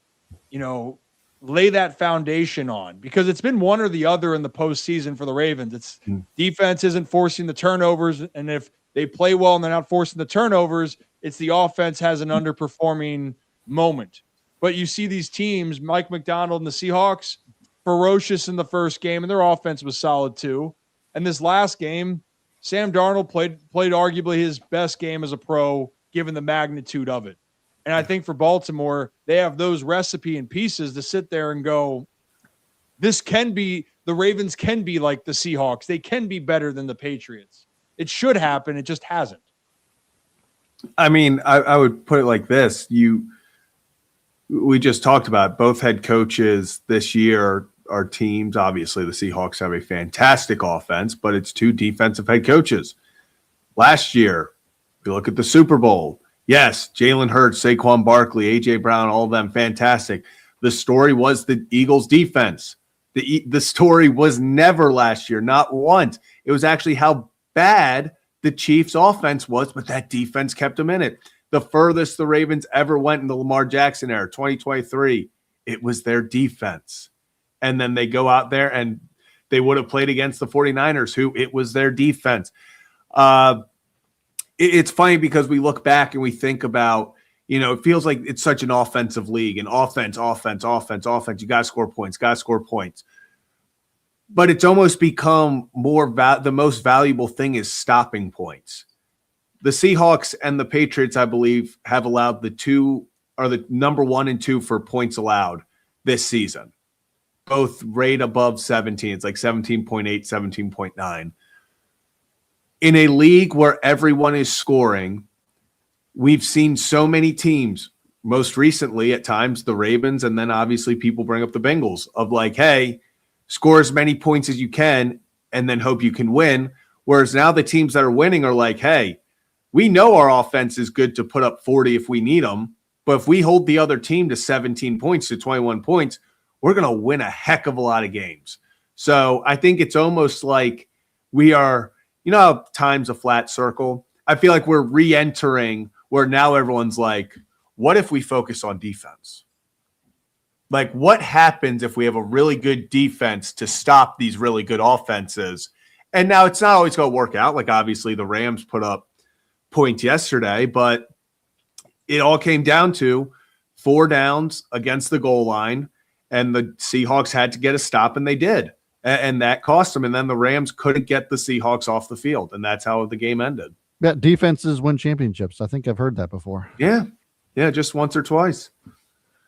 lay that foundation on, because it's been one or the other in the postseason for the Ravens. It's defense isn't forcing the turnovers, and if they play well and they're not forcing the turnovers, it's the offense has an underperforming moment. But you see these teams, Mike McDonald and the Seahawks, ferocious in the first game, and their offense was solid too. And this last game, Sam Darnold played arguably his best game as a pro, given the magnitude of it. And I think for Baltimore, they have those recipe and pieces to sit there and go, this can be, the Ravens can be like the Seahawks. They can be better than the Patriots. It should happen. It just hasn't. I mean, I would put it like this. We just talked about both head coaches this year are teams. Obviously, the Seahawks have a fantastic offense, but it's two defensive head coaches. Last year, if you look at the Super Bowl, yes, Jalen Hurts, Saquon Barkley, A.J. Brown, all of them, fantastic. The story was the Eagles' defense. The story was never last year, not once. It was actually how bad the Chiefs' offense was, but that defense kept them in it. The furthest the Ravens ever went in the Lamar Jackson era, 2023, it was their defense. And then they go out there and they would have played against the 49ers, who it was their defense. It's funny because we look back and we think about, it feels like it's such an offensive league, and offense. You got to score points. But it's almost become more the most valuable thing is stopping points. The Seahawks and the Patriots, I believe, have allowed the number 1 and 2 for points allowed this season. Both rate above 17. It's like 17.8, 17.9. In a league where everyone is scoring, we've seen so many teams, most recently at times the Ravens, and then obviously people bring up the Bengals, of like, hey, score as many points as you can and then hope you can win. Whereas now the teams that are winning are like, hey, we know our offense is good to put up 40 if we need them, but if we hold the other team to 17 points, to 21 points, we're going to win a heck of a lot of games. So I think it's almost like we are, how time's a flat circle. I feel like we're re-entering where now everyone's like, what if we focus on defense? Like, what happens if we have a really good defense to stop these really good offenses? And now it's not always going to work out. Like, obviously, the Rams put up points yesterday, but it all came down to 4 downs against the goal line, and the Seahawks had to get a stop, and they did. And that cost them. And then the Rams couldn't get the Seahawks off the field, and that's how the game ended. Yeah, defenses win championships. I think I've heard that before. Yeah, just once or twice.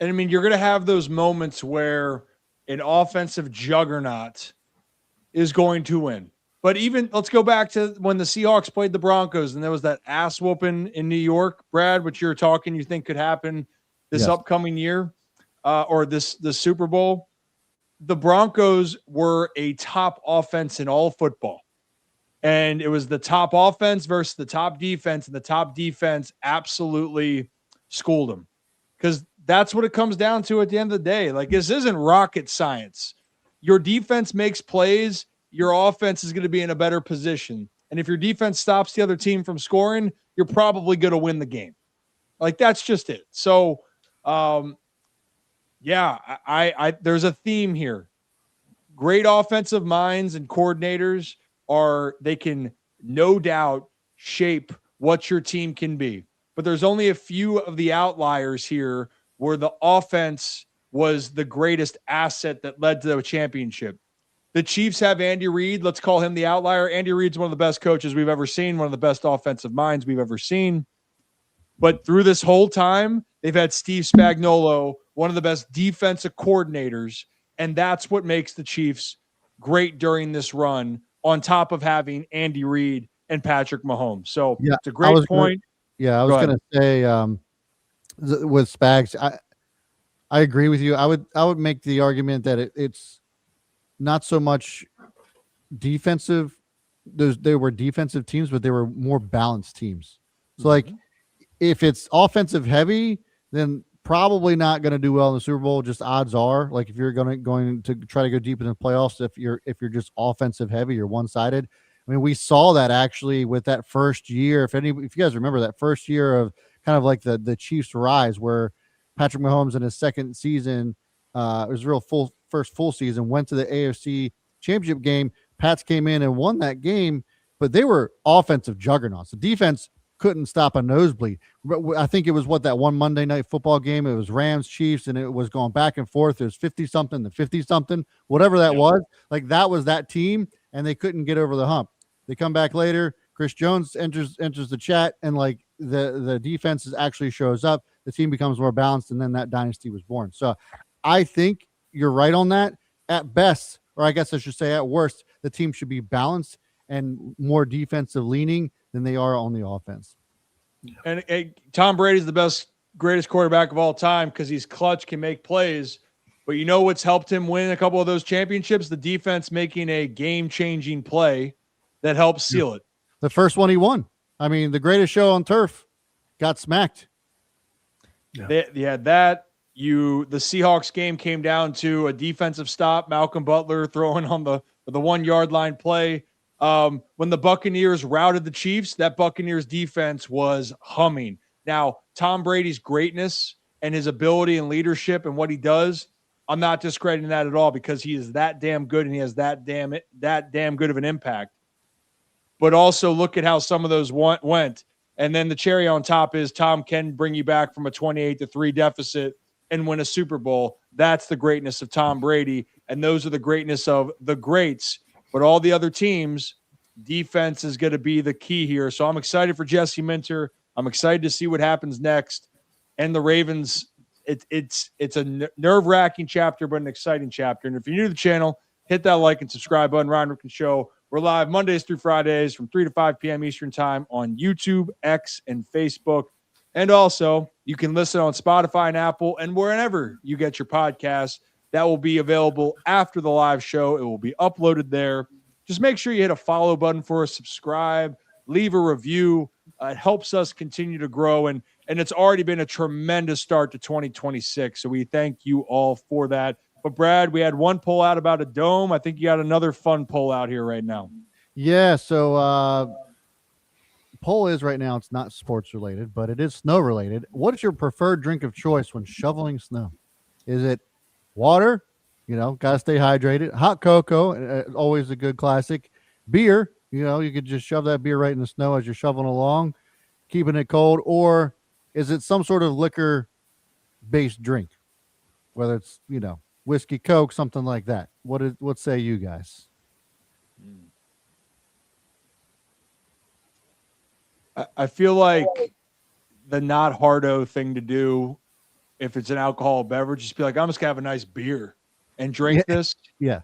And I mean, you're going to have those moments where an offensive juggernaut is going to win. But even let's go back to when the Seahawks played the Broncos and there was that ass whooping in New York, Brad, which you're talking you think could happen this upcoming year or this Super Bowl. The Broncos were a top offense in all football. And it was the top offense versus the top defense, and the top defense absolutely schooled them. Because that's what it comes down to at the end of the day. Like, this isn't rocket science. Your defense makes plays, your offense is going to be in a better position. And if your defense stops the other team from scoring, you're probably going to win the game. Like, that's just it. So, there's a theme here. Great offensive minds and coordinators they can no doubt shape what your team can be. But there's only a few of the outliers here where the offense was the greatest asset that led to the championship. The Chiefs have Andy Reid. Let's call him the outlier. Andy Reid's one of the best coaches we've ever seen, one of the best offensive minds we've ever seen. But through this whole time, they've had Steve Spagnuolo, one of the best defensive coordinators, and that's what makes the Chiefs great during this run, on top of having Andy Reid and Patrick Mahomes. So it's a great point. I was going to say with Spags, I agree with you. I would make the argument that it's not so much defensive. They were defensive teams, but they were more balanced teams. So like if it's offensive heavy, then probably not going to do well in the Super Bowl. Just odds are, like if you're going to try to go deep in the playoffs, if you're just offensive heavy, you're one-sided. I mean, we saw that actually with that first year. If you guys remember that first year of kind of like the Chiefs' rise, where Patrick Mahomes in his second season it was a real first full season, went to the AFC Championship game. Pats came in and won that game, but they were offensive juggernauts. The defense couldn't stop a nosebleed. I think it was that one Monday Night Football game. It was Rams Chiefs, and it was going back and forth. It was 50-something to 50-something, whatever that was. Like, that was that team, and they couldn't get over the hump. They come back later. Chris Jones enters the chat, and like the defense actually shows up. The team becomes more balanced, and then that dynasty was born. So I think you're right on that. At best, or I guess I should say at worst, the team should be balanced and more defensive leaning than they are on the offense. And Tom Brady's the greatest quarterback of all time because he's clutch, can make plays. But you know what's helped him win a couple of those championships? The defense making a game-changing play that helps seal it. The first one he won. I mean, the greatest show on turf got smacked. Yeah, that. The Seahawks game came down to a defensive stop, Malcolm Butler throwing on the 1 yard line play. When the Buccaneers routed the Chiefs, that Buccaneers defense was humming. Now, Tom Brady's greatness and his ability and leadership and what he does, I'm not discrediting that at all because he is that damn good and he has that damn good of an impact. But also look at how some of those went. And then the cherry on top is Tom can bring you back from a 28-3 deficit and win a Super Bowl. That's the greatness of Tom Brady. And those are the greatness of the greats. But all the other teams, defense is going to be the key here. So I'm excited for Jesse Minter. I'm excited to see what happens next. And the Ravens, it's a nerve-wracking chapter, but an exciting chapter. And if you're new to the channel, hit that like and subscribe button. Ryan Ripken Show. We're live Mondays through Fridays from 3 to 5 p.m. Eastern Time on YouTube, X, and Facebook. And also, you can listen on Spotify and Apple and wherever you get your podcasts. That will be available after the live show. It will be uploaded there. Just make sure you hit a follow button for us, subscribe, leave a review. It helps us continue to grow, and it's already been a tremendous start to 2026. So we thank you all for that. But Brad, we had one poll out about a dome. I think you got another fun poll out here right now. Yeah. So poll is right now, it's not sports related, but it is snow related. What is your preferred drink of choice when shoveling snow? Is it water? Gotta stay hydrated. Hot cocoa, always a good classic. Beer, you could just shove that beer right in the snow as you're shoveling along, keeping it cold. Or is it some sort of liquor-based drink? Whether it's, whiskey, Coke, something like that. What say you guys? I feel like the not hardo thing to do, if it's an alcoholic beverage, just be like, I'm just gonna have a nice beer and drink this. Yeah.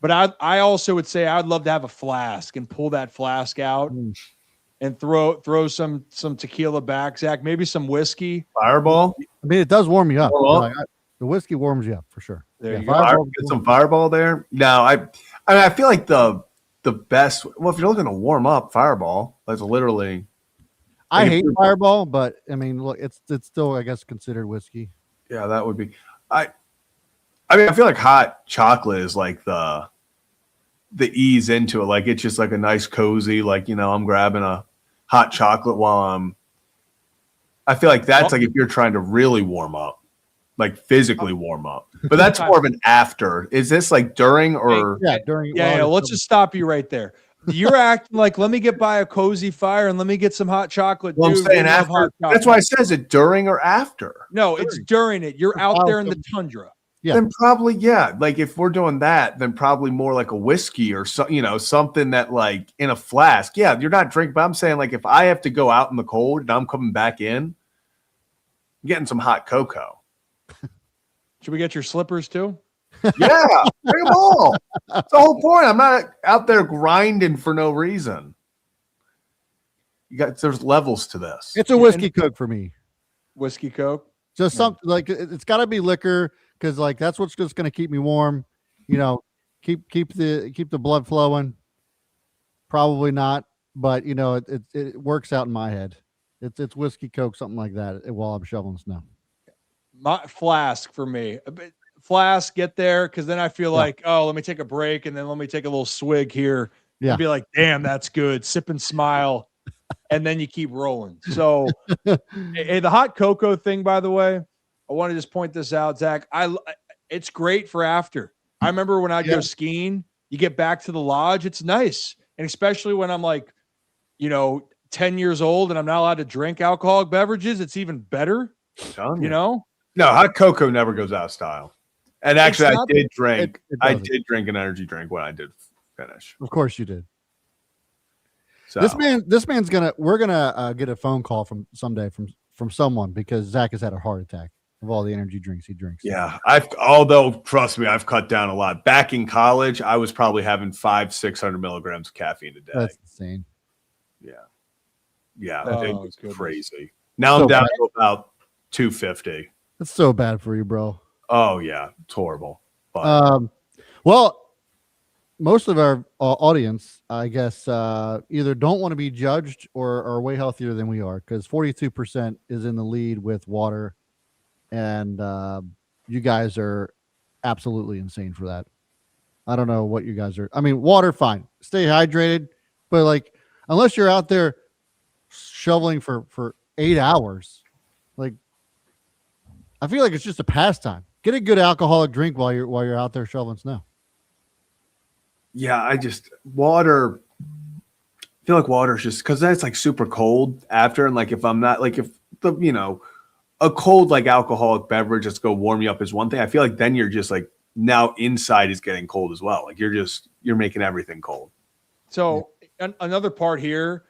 But I also would say I'd love to have a flask and pull that flask out and throw some tequila back, Zach. Maybe some whiskey. Fireball. I mean, it does warm you up. Well, the whiskey warms you up for sure. There you go. Get some Fireball there. No, I feel like the best. Well, if you're looking to warm up, Fireball. That's literally. I hate Fireball, but I mean, look, it's still, I guess, considered whiskey. Yeah, that would be. I feel like hot chocolate is like the ease into it. Like it's just like a nice cozy. Like I'm grabbing a hot chocolate while I feel like that's like if you're trying to really warm up, like physically warm up. But that's more of an after. Is this like during or during? Yeah. Let's just stop you right there. You're acting like, let me get by a cozy fire and let me get some hot chocolate. Well, I'm saying after. That's why it says it during or after. No, it's during it. You're out there in the tundra. Yeah. Then probably, yeah. Like if we're doing that, then probably more like a whiskey or something that like in a flask. Yeah, you're not drinking, but I'm saying like if I have to go out in the cold and I'm coming back in, I'm getting some hot cocoa. Should we get your slippers too? Yeah, bring them all. That's the whole point. I'm not out there grinding for no reason. There's levels to this. It's a whiskey Coke for me. Whiskey Coke. Just something like it's got to be liquor because like that's what's just going to keep me warm. Keep the blood flowing. Probably not, but it works out in my head. It's whiskey Coke, something like that, while I'm shoveling snow. My flask for me. Flask, get there, because then I feel like, let me take a break and then let me take a little swig here. Yeah. And be like, damn, that's good. Sip and smile. And then you keep rolling. So hey, the hot cocoa thing, by the way, I want to just point this out, Zach. it's great for after. I remember when I'd go skiing, you get back to the lodge, it's nice. And especially when I'm like, 10 years old and I'm not allowed to drink alcoholic beverages, it's even better. No, hot cocoa never goes out of style. And actually, I did drink. I did drink an energy drink when I did finish. Of course, you did. So This man's we're gonna get a phone call from someone because Zach has had a heart attack of all the energy drinks he drinks. Yeah, although trust me, I've cut down a lot. Back in college, I was probably having 500-600 milligrams of caffeine a day. That's insane. Yeah, it was crazy. Now So I'm down bad. to about 250. That's so bad for you, bro. Oh yeah, it's horrible. But Well, most of our audience, I guess, either don't want to be judged or are way healthier than we are, because 42% is in the lead with water, and you guys are absolutely insane for that. I don't know what you guys are. I mean, water, fine, stay hydrated, but like, unless you're out there shoveling for 8 hours, like, I feel like it's just a pastime. Get a good alcoholic drink while you're out there shoveling snow. yeah, water. I feel like water is just because that's like super cold after, and like if I'm not like if the a cold like alcoholic beverage that's go warm you up is one thing. I feel like then you're just like now inside is getting cold as well. Like you're making everything cold. So another part here,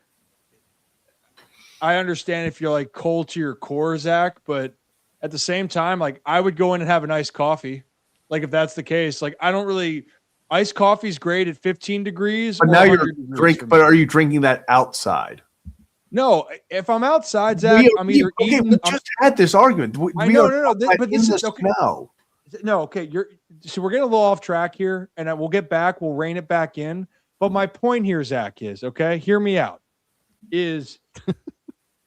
I understand if you're like cold to your core, Zach, but at the same time, like I would go in and have a nice coffee. Like if that's the case, like I don't really, iced coffee is great at 15 degrees. But now but are you drinking that outside? No, if I'm outside, Zach, I'm either eating. We just had this argument. No. But this is okay. No. No, okay. So we're getting a little off track here, and we'll get back. We'll rein it back in. But my point here, Zach, is okay. Hear me out. Is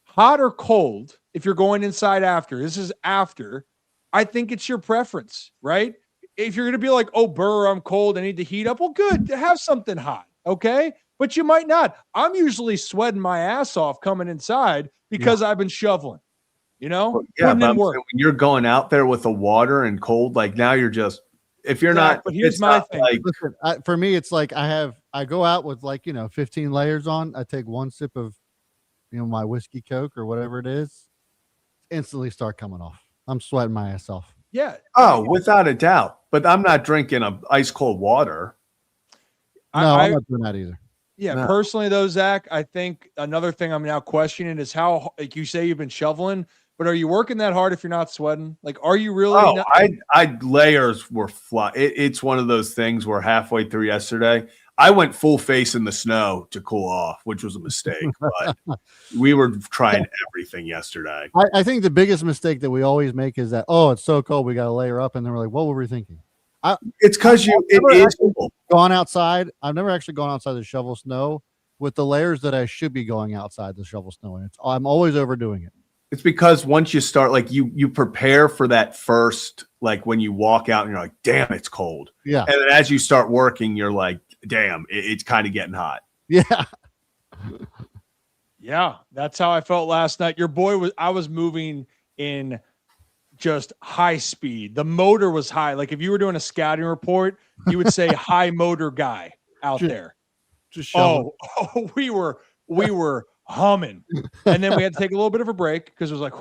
hot or cold? If you're going inside after, this is after. I think it's your preference, right? If you're going to be like, oh, burr, I'm cold, I need to heat up. Well, good. Have something hot, okay? But you might not. I'm usually sweating my ass off coming inside because I've been shoveling. Well, yeah, but when you're going out there with the water and cold, like now you're just if you're not. But here's my thing. Like, listen, for me, it's like I go out with like 15 layers on. I take one sip of my whiskey Coke or whatever it is, instantly start coming off. I'm sweating my ass off. Yeah. Oh, without a doubt. But I'm not drinking ice cold water. No, I'm not doing that either. Yeah, No. Personally though, Zach, I think another thing I'm now questioning is how, like you say, you've been shoveling, but are you working that hard if you're not sweating? Like, are you really? Oh, I layers were fly. It's one of those things where halfway through yesterday, I went full face in the snow to cool off, which was a mistake. But we were trying everything yesterday. I think the biggest mistake that we always make is that, oh, it's so cold, we got to layer up, and then we're like, what were we thinking? It's because gone outside. I've never actually gone outside to shovel snow with the layers that I should be going outside to shovel snow in. I'm always overdoing it. It's because once you start, like you prepare for that first, like when you walk out and you're like, damn, it's cold. Yeah. And then as you start working, you're like, damn, it's kind of getting hot. Yeah. Yeah, that's how I felt last night. I was moving in just high speed. The motor was high. Like if you were doing a scouting report, you would say high motor guy out there. We were humming. And then we had to take a little bit of a break because it was like,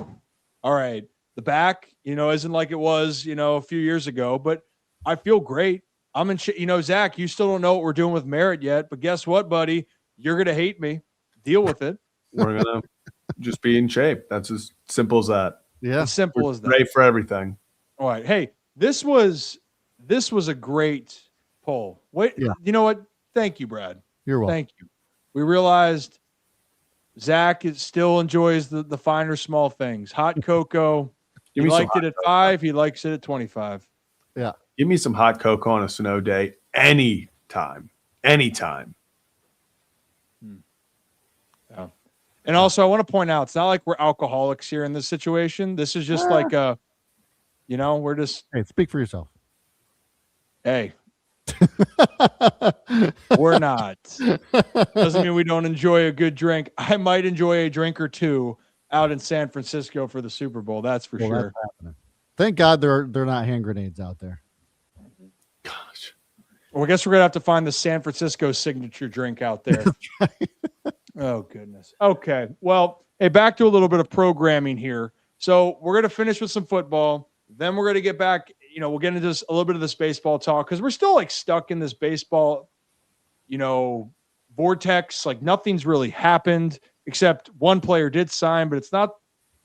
all right, the back, isn't like it was, a few years ago, but I feel great. I'm in Zach, you still don't know what we're doing with Merritt yet, but guess what, buddy? You're going to hate me. Deal with it. We're going to just be in shape. That's as simple as that. Yeah. As simple as that. Ready for everything. All right. Hey, this was a great poll. Wait, Yeah. You know what? Thank you, Brad. You're welcome. Thank you. We realized Zach still enjoys the finer small things. Hot cocoa. He liked it at 5. He likes it at 25. Yeah. Give me some hot cocoa on a snow day anytime. Anytime. Yeah. And also, I want to point out, it's not like we're alcoholics here in this situation. This is just like we're just. Hey, speak for yourself. Hey, we're not. Doesn't mean we don't enjoy a good drink. I might enjoy a drink or two out in San Francisco for the Super Bowl. That's for sure. Thank God they're not hand grenades out there. Gosh. Well, I guess we're gonna have to find the San Francisco signature drink out there. Oh goodness. Okay. Well, hey, back to a little bit of programming here. So we're gonna finish with some football. Then we're gonna get back. We'll get into a little bit of this baseball talk because we're still like stuck in this baseball, vortex. Like nothing's really happened except one player did sign, but it's not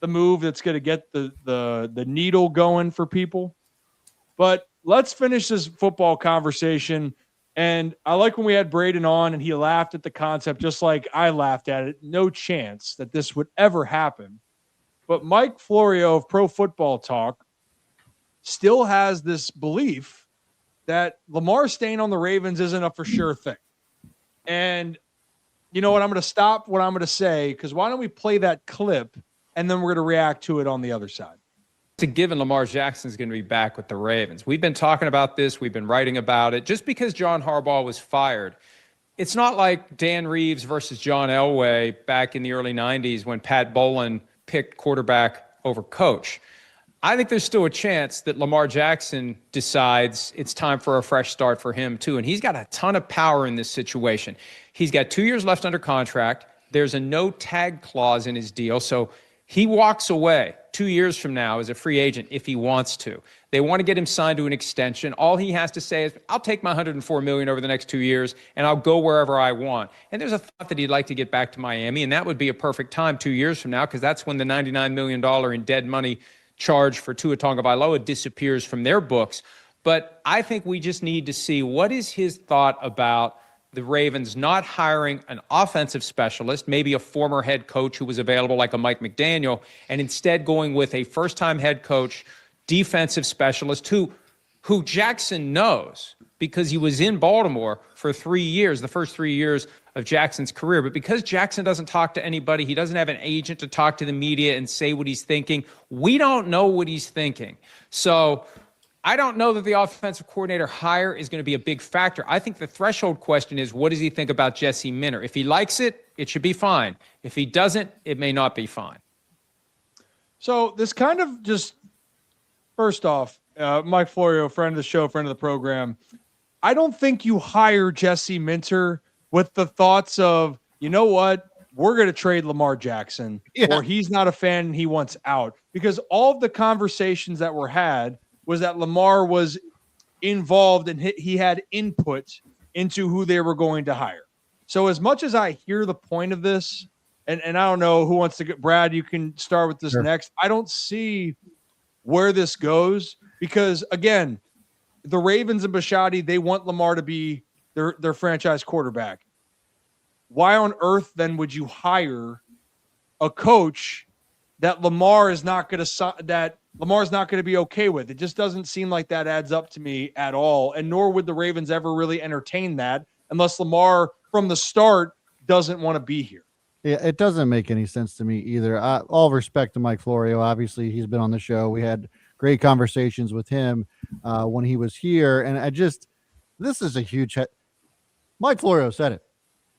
the move that's gonna get the needle going for people. But let's finish this football conversation. And I like when we had Braden on and he laughed at the concept just like I laughed at it. No chance that this would ever happen. But Mike Florio of Pro Football Talk still has this belief that Lamar staying on the Ravens isn't a for sure thing. And you know what? I'm going to stop what I'm going to say because why don't we play that clip and then we're going to react to it on the other side. It's a given Lamar Jackson is going to be back with the Ravens. We've been talking about this. We've been writing about it. Just because John Harbaugh was fired, it's not like Dan Reeves versus John Elway back in the early 90s when Pat Bowlen picked quarterback over coach. I think there's still a chance that Lamar Jackson decides it's time for a fresh start for him too. And he's got a ton of power in this situation. He's got 2 years left under contract. There's a no tag clause in his deal. So he walks away 2 years from now as a free agent if he wants to. They want to get him signed to an extension. All he has to say is, I'll take my $104 million over the next 2 years, and I'll go wherever I want. And there's a thought that he'd like to get back to Miami, and that would be a perfect time 2 years from now because that's when the $99 million in dead money charge for Tua Tagovailoa disappears from their books. But I think we just need to see what is his thought about the Ravens not hiring an offensive specialist, maybe a former head coach who was available like a Mike McDaniel, and instead going with a first-time head coach, defensive specialist who Jackson knows because he was in Baltimore for 3 years, the first 3 years of Jackson's career. But because Jackson doesn't talk to anybody, he doesn't have an agent to talk to the media and say what he's thinking, we don't know what he's thinking. So I don't know that the offensive coordinator hire is going to be a big factor. I think the threshold question is, what does he think about Jesse Minter? If he likes it, it should be fine. If he doesn't, it may not be fine. So this kind of just, first off, Mike Florio, friend of the show, friend of the program, I don't think you hire Jesse Minter with the thoughts of, you know what, we're going to trade Lamar Jackson, or he's not a fan and he wants out. Because all of the conversations that were had was that Lamar was involved and he had input into who they were going to hire. So as much as I hear the point of this, and I don't know who wants to get, Brad, you can start with this next. I don't see where this goes because, again, the Ravens and Bisciotti, they want Lamar to be their franchise quarterback. Why on earth then would you hire a coach that Lamar's not going to be okay with? It just doesn't seem like that adds up to me at all. And nor would the Ravens ever really entertain that unless Lamar from the start doesn't want to be here. Yeah, it doesn't make any sense to me either. All respect to Mike Florio. Obviously, he's been on the show. We had great conversations with him when he was here. And this is a huge Mike Florio said it.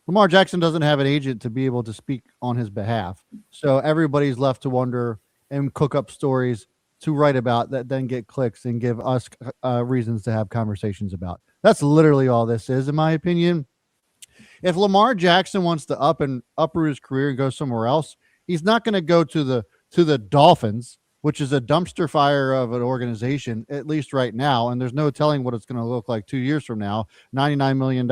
Lamar Jackson doesn't have an agent to be able to speak on his behalf. So everybody's left to wonder and cook up stories to write about that then get clicks and give us reasons to have conversations about. That's literally all this is, in my opinion. If Lamar Jackson wants to uproot his career and go somewhere else, he's not going to go to the Dolphins, which is a dumpster fire of an organization, at least right now. And there's no telling what it's going to look like 2 years from now. $99 million,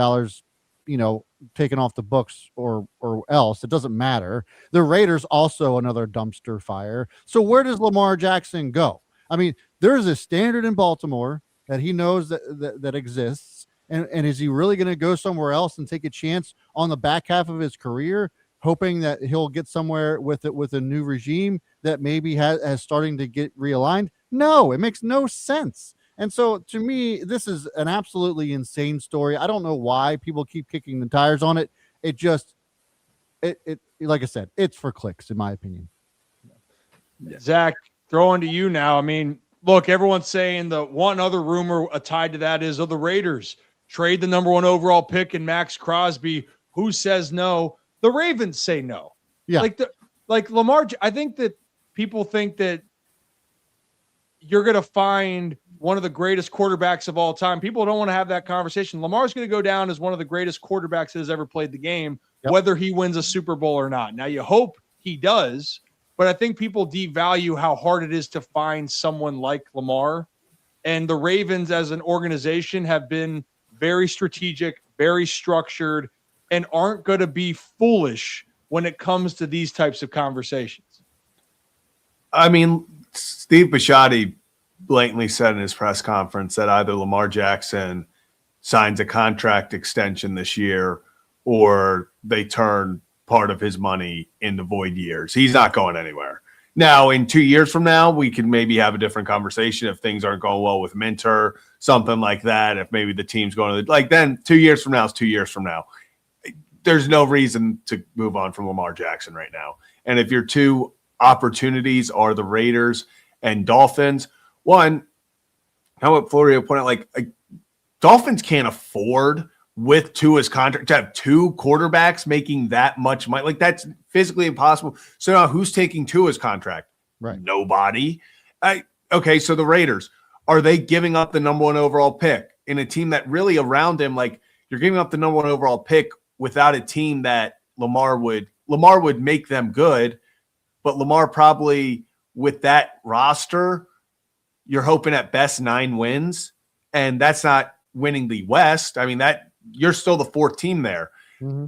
taken off the books or else. It doesn't matter. The Raiders also another dumpster fire. So where does Lamar Jackson go? I mean, there's a standard in Baltimore that he knows that exists. And is he really going to go somewhere else and take a chance on the back half of his career, hoping that he'll get somewhere with a new regime that maybe has starting to get realigned? No, it makes no sense. And so to me, this is an absolutely insane story. I don't know why people keep kicking the tires on it. It like I said, it's for clicks, in my opinion. Zach, throwing to you now. I mean, look, everyone's saying the one other rumor tied to that is, the Raiders trade the number 1 overall pick and Max Crosby. Who says no? The Ravens say no. Yeah. Like Lamar, I think that people think that you're going to find one of the greatest quarterbacks of all time. People don't want to have that conversation. Lamar's going to go down as one of the greatest quarterbacks that has ever played the game, whether he wins a Super Bowl or not. Now, you hope he does, but I think people devalue how hard it is to find someone like Lamar. And the Ravens as an organization have been very strategic, very structured, and aren't going to be foolish when it comes to these types of conversations. I mean, Steve Bisciotti blatantly said in his press conference that either Lamar Jackson signs a contract extension this year or they turn part of his money into void years. He's not going anywhere. Now, in 2 years from now, we could maybe have a different conversation if things aren't going well with Minter, something like that. If maybe the team's going to then 2 years from now is 2 years from now. There's no reason to move on from Lamar Jackson right now. And if your two opportunities are the Raiders and Dolphins, one, how about Florio point out, Dolphins can't afford with Tua's contract to have two quarterbacks making that much money. That's physically impossible. So now who's taking Tua's contract? Right. Nobody. Okay, so the Raiders, are they giving up the number one overall pick in a team that really around him, you're giving up the number one overall pick without a team that Lamar would make them good, but Lamar probably with that roster, you're hoping at best 9 wins, and that's not winning the West. I mean, that you're still the fourth team there. Mm-hmm.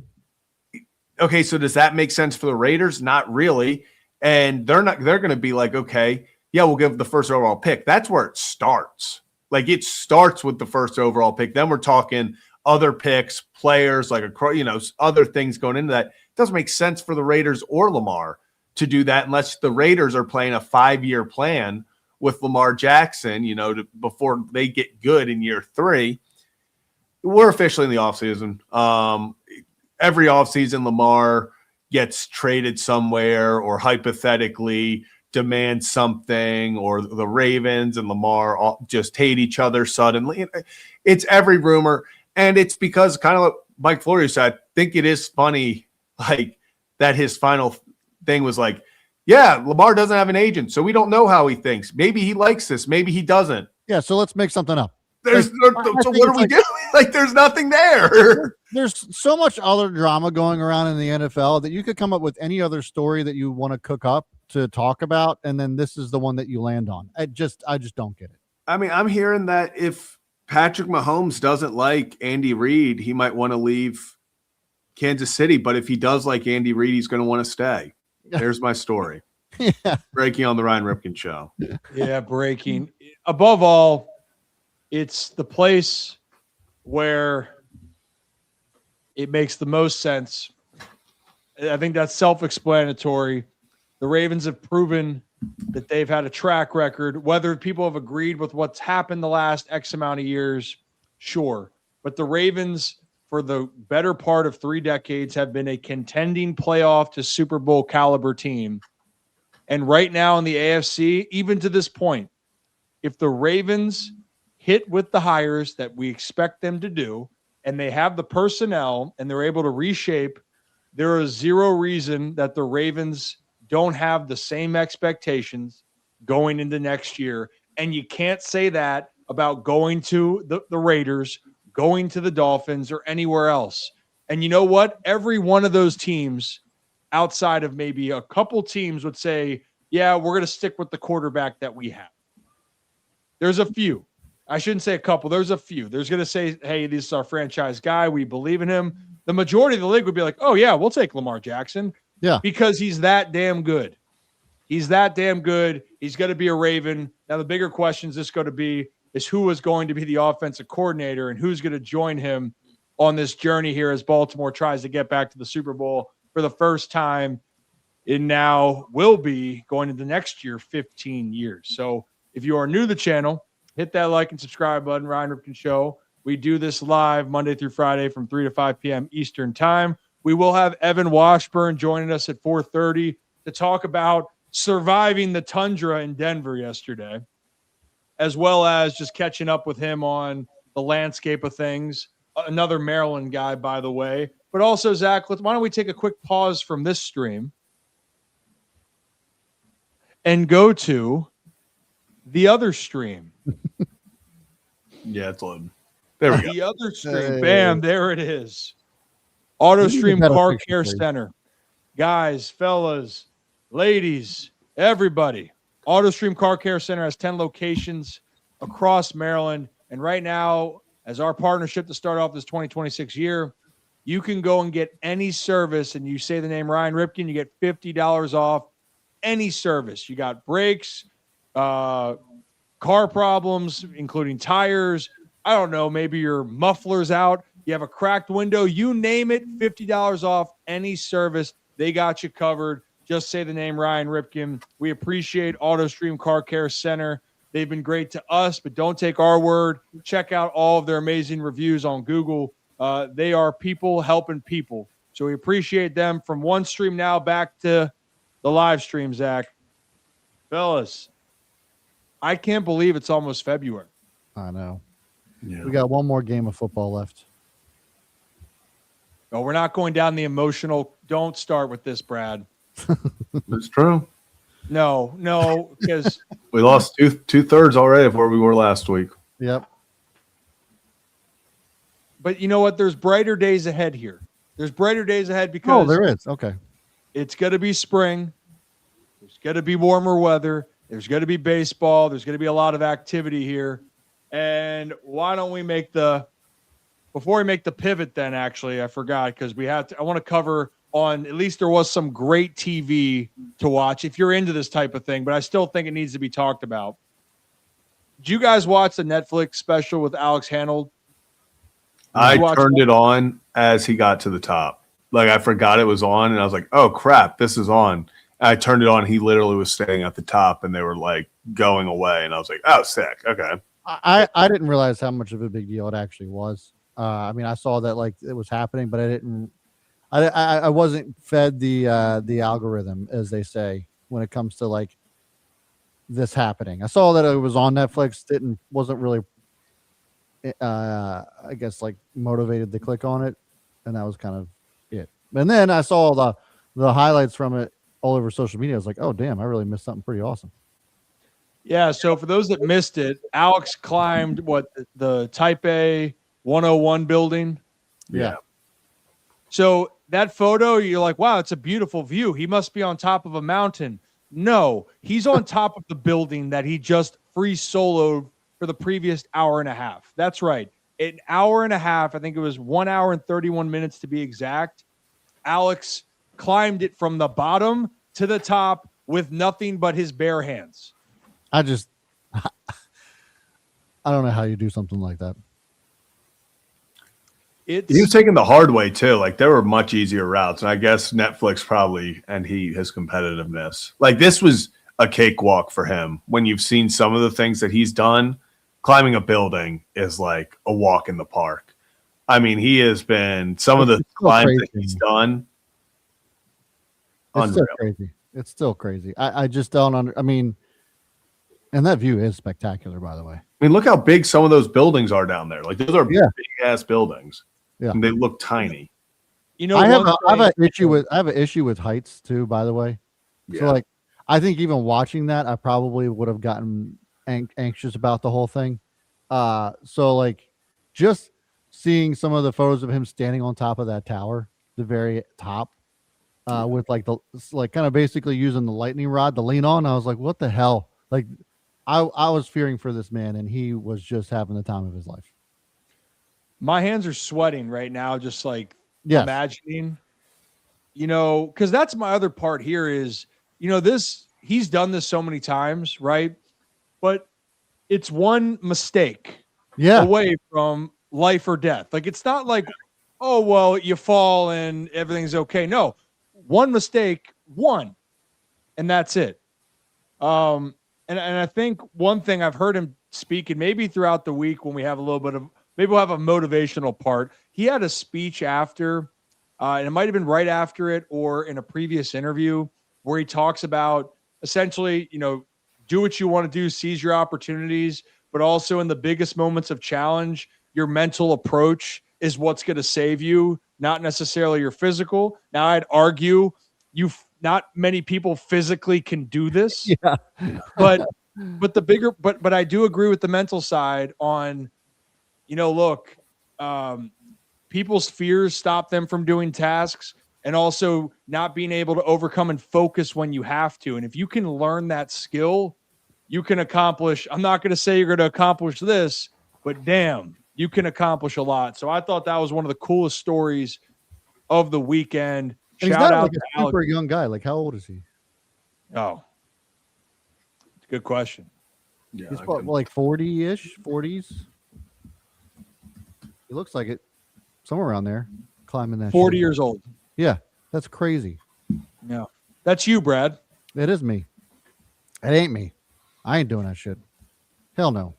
Okay, so does that make sense for the Raiders? Not really. And they're going to be like, okay, yeah, we'll give the first overall pick. That's where it starts. It starts with the first overall pick. Then we're talking other picks, players, other things going into that. It doesn't make sense for the Raiders or Lamar to do that unless the Raiders are playing a 5-year plan with Lamar Jackson, before they get good in year 3. We're officially in the offseason. Every offseason, Lamar gets traded somewhere or hypothetically demands something, or the Ravens and Lamar just hate each other suddenly. It's every rumor. And it's because, kind of like Mike Florio said, I think it is funny, that his final thing was yeah, Lamar doesn't have an agent, so we don't know how he thinks. Maybe he likes this. Maybe he doesn't. Yeah, so let's make something up. So what are we doing? There's nothing there. There's so much other drama going around in the NFL that you could come up with any other story that you want to cook up to talk about, and then this is the one that you land on. I just don't get it. I mean, I'm hearing that if Patrick Mahomes doesn't like Andy Reid, he might want to leave Kansas City. But if he does like Andy Reid, he's going to want to stay. There's my story. Yeah. Breaking on the Ryan Ripken show. Yeah, breaking. Above all, it's the place where it makes the most sense. I think that's self-explanatory. The Ravens have proven that they've had a track record. Whether people have agreed with what's happened the last X amount of years, sure. But the Ravens, for the better part of 3 decades, have been a contending playoff to Super Bowl caliber team. And right now in the AFC, even to this point, if the Ravens hit with the hires that we expect them to do, and they have the personnel and they're able to reshape, there is zero reason that the Ravens don't have the same expectations going into next year. And you can't say that about going to the Raiders, going to the Dolphins, or anywhere else. And you know what? Every one of those teams, outside of maybe a couple teams, would say, yeah, we're going to stick with the quarterback that we have. There's a few. I shouldn't say a couple. There's a few. There's going to say, hey, this is our franchise guy. We believe in him. The majority of the league would be like, oh, yeah, we'll take Lamar Jackson. Yeah. Because he's that damn good. He's that damn good. He's going to be a Raven. Now, the bigger question is going to be is who is going to be the offensive coordinator and who's going to join him on this journey here as Baltimore tries to get back to the Super Bowl for the first time in now will be going into next year, 15 years. So if you are new to the channel, hit that like and subscribe button, Ryan Ripken Show. We do this live Monday through Friday from 3 to 5 p.m. Eastern Time. We will have Evan Washburn joining us at 4:30 to talk about surviving the tundra in Denver yesterday, as well as just catching up with him on the landscape of things. Another Maryland guy, by the way. But also, Zach, why don't we take a quick pause from this stream and go to the other stream. Yeah, it's loading. There we go. The other stream. Bam, there it is. AutoStream Car Care Center. Guys, fellas, ladies, everybody. AutoStream Car Care Center has 10 locations across Maryland. And right now, as our partnership to start off this 2026 year, you can go and get any service, and you say the name Ryan Ripken, you get $50 off any service. You got brakes, car problems, including tires. I don't know, maybe your muffler's out. You have a cracked window. You name it, $50 off any service. They got you covered. Just say the name Ryan Ripken. We appreciate AutoStream Car Care Center. They've been great to us, but don't take our word. Check out all of their amazing reviews on Google. They are people helping people. So we appreciate them. From one stream now back to the live stream, Zach. Fellas, I can't believe it's almost February. I know. Yeah. We got one more game of football left. No, we're not going down the emotional. Don't start with this, Brad. That's true. No, because We lost two-thirds already of where we were last week. Yep. but you know what? There's brighter days ahead here. There's brighter days ahead because Oh, there is. Okay. it's going to be spring. There's going to be warmer weather. There's going to be baseball. There's going to be a lot of activity here. And why don't we before we make the pivot then, actually, I forgot because I want to cover on, at least there was some great TV to watch if you're into this type of thing, but I still think it needs to be talked about. Did you guys watch the Netflix special with Alex Honnold? I turned it on as he got to the top. Like, I forgot it was on, and I was like, oh, crap, this is on. And I turned it on. He literally was staying at the top, and they were, like, going away. And I was like, oh, sick. Okay. I didn't realize how much of a big deal it actually was. I mean, I saw that, like, it was happening, but I wasn't fed the algorithm, as they say, when it comes to, like, this happening. I saw that it was on Netflix. Wasn't really, I guess, like, motivated to click on it, and that was kind of it. And then I saw the highlights from it all over social media. I was like, oh damn, I really missed something pretty awesome. Yeah. So for those that missed it, Alex climbed the Type A 101 building. Yeah. So that photo, you're like, wow, it's a beautiful view. He must be on top of a mountain. No, he's on top of the building that he just free soloed for the previous hour and a half. That's right. An hour and a half. I think it was 1 hour and 31 minutes to be exact. Alex climbed it from the bottom to the top with nothing but his bare hands. I don't know how you do something like that. He was taking the hard way too. Like, there were much easier routes, and I guess Netflix probably, and his competitiveness. Like, this was a cakewalk for him. When you've seen some of the things that he's done, climbing a building is like a walk in the park. I mean, he has been some of the climbs that he's done. It's still crazy. It's still crazy. I just don't I mean, and that view is spectacular, by the way. I mean, look how big some of those buildings are down there. Like, those are big ass buildings. Yeah. And they look tiny. You know, I have an issue with heights too, by the way. Yeah. So, like, I think even watching that, I probably would have gotten anxious about the whole thing. So, like, just seeing some of the photos of him standing on top of that tower, the very top, with like kind of basically using the lightning rod to lean on, I was like, what the hell? Like, I was fearing for this man, and he was just having the time of his life. My hands are sweating right now, just like imagining, because that's my other part here is, he's done this so many times, right? But it's one mistake away from life or death. Like, it's not like, oh, well, you fall and everything's okay. No, one mistake, and that's it. And I think one thing I've heard him speak, and maybe throughout the week when we have a little bit of, maybe we'll have a motivational part. He had a speech after, and it might have been right after it or in a previous interview where he talks about essentially, do what you want to do, seize your opportunities, but also in the biggest moments of challenge, your mental approach is what's going to save you, not necessarily your physical. Now, I'd argue not many people physically can do this, but but the bigger, but I do agree with the mental side on, look, people's fears stop them from doing tasks, and also not being able to overcome and focus when you have to. And if you can learn that skill, you can accomplish. I'm not going to say you're going to accomplish this, but damn, you can accomplish a lot. So I thought that was one of the coolest stories of the weekend. And he's Shout not out like to a super young guy. Like, how old is he? Oh, good question. Yeah, He's probably like 40-ish, 40s. He looks like it. Somewhere around there, climbing that 40 shit. years old. Yeah, that's crazy. Yeah. That's you, Brad. It is me. It ain't me. I ain't doing that shit. Hell no.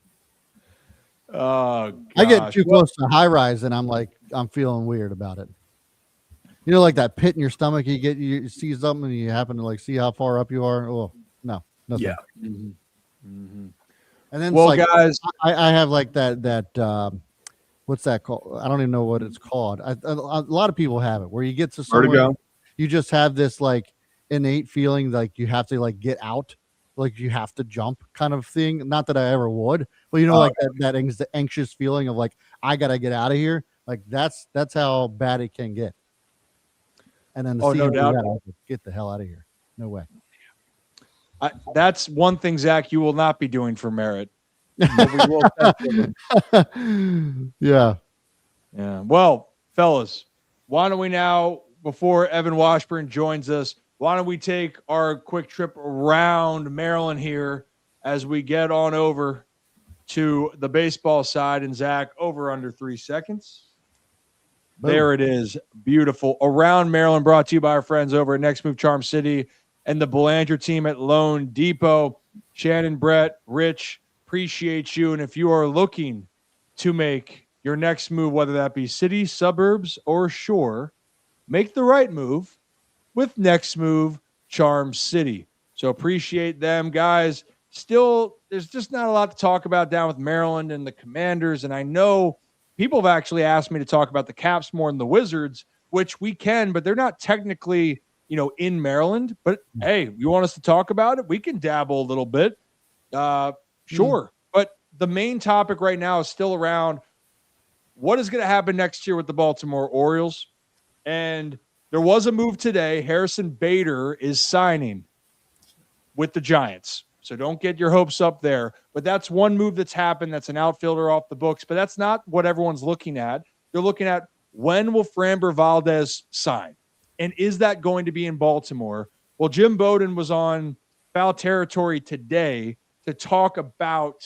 Oh, I get too close to high rise and I'm feeling weird about it. Like that pit in your stomach, you see something and you happen to like see how far up you are. Oh, no. Nothing. Yeah. Mm-hmm. Mm-hmm. And then Well, it's like, guys, I have like that what's that called? I don't even know what it's called. A lot of people have it where you get to somewhere, Vertigo. you just have this like innate feeling like you have to like get out, like you have to jump kind of thing. Not that I ever would, but like that anxious feeling of like I gotta get out of here. Like that's how bad it can get. And then no doubt, get the hell out of here. No way. That's one thing, Zach, you will not be doing for merit. Yeah. Well, fellas, why don't we now, before Evan Washburn joins us, why don't we take our quick trip around Maryland here as we get on over to the baseball side? And Zach, over under 3 seconds. Boom. There it is. Beautiful. Around Maryland, brought to you by our friends over at Next Move Charm City and the Belanger team at Lone Depot. Shannon, Brett, Rich, appreciate you. And if you are looking to make your next move, whether that be city, suburbs, or shore, make the right move with Next Move Charm City. So appreciate them, guys. Still, there's just not a lot to talk about down with Maryland and the Commanders. And I know people have actually asked me to talk about the Caps more than the Wizards, which we can, but they're not technically, in Maryland. But hey, you want us to talk about it? We can dabble a little bit. Sure. But the main topic right now is still around what is going to happen next year with the Baltimore Orioles. And there was a move today. Harrison Bader is signing with the Giants. So don't get your hopes up there. But that's one move that's happened. That's an outfielder off the books. But that's not what everyone's looking at. They're looking at when will Framber Valdez sign? And is that going to be in Baltimore? Well, Jim Bowden was on Foul Territory today to talk about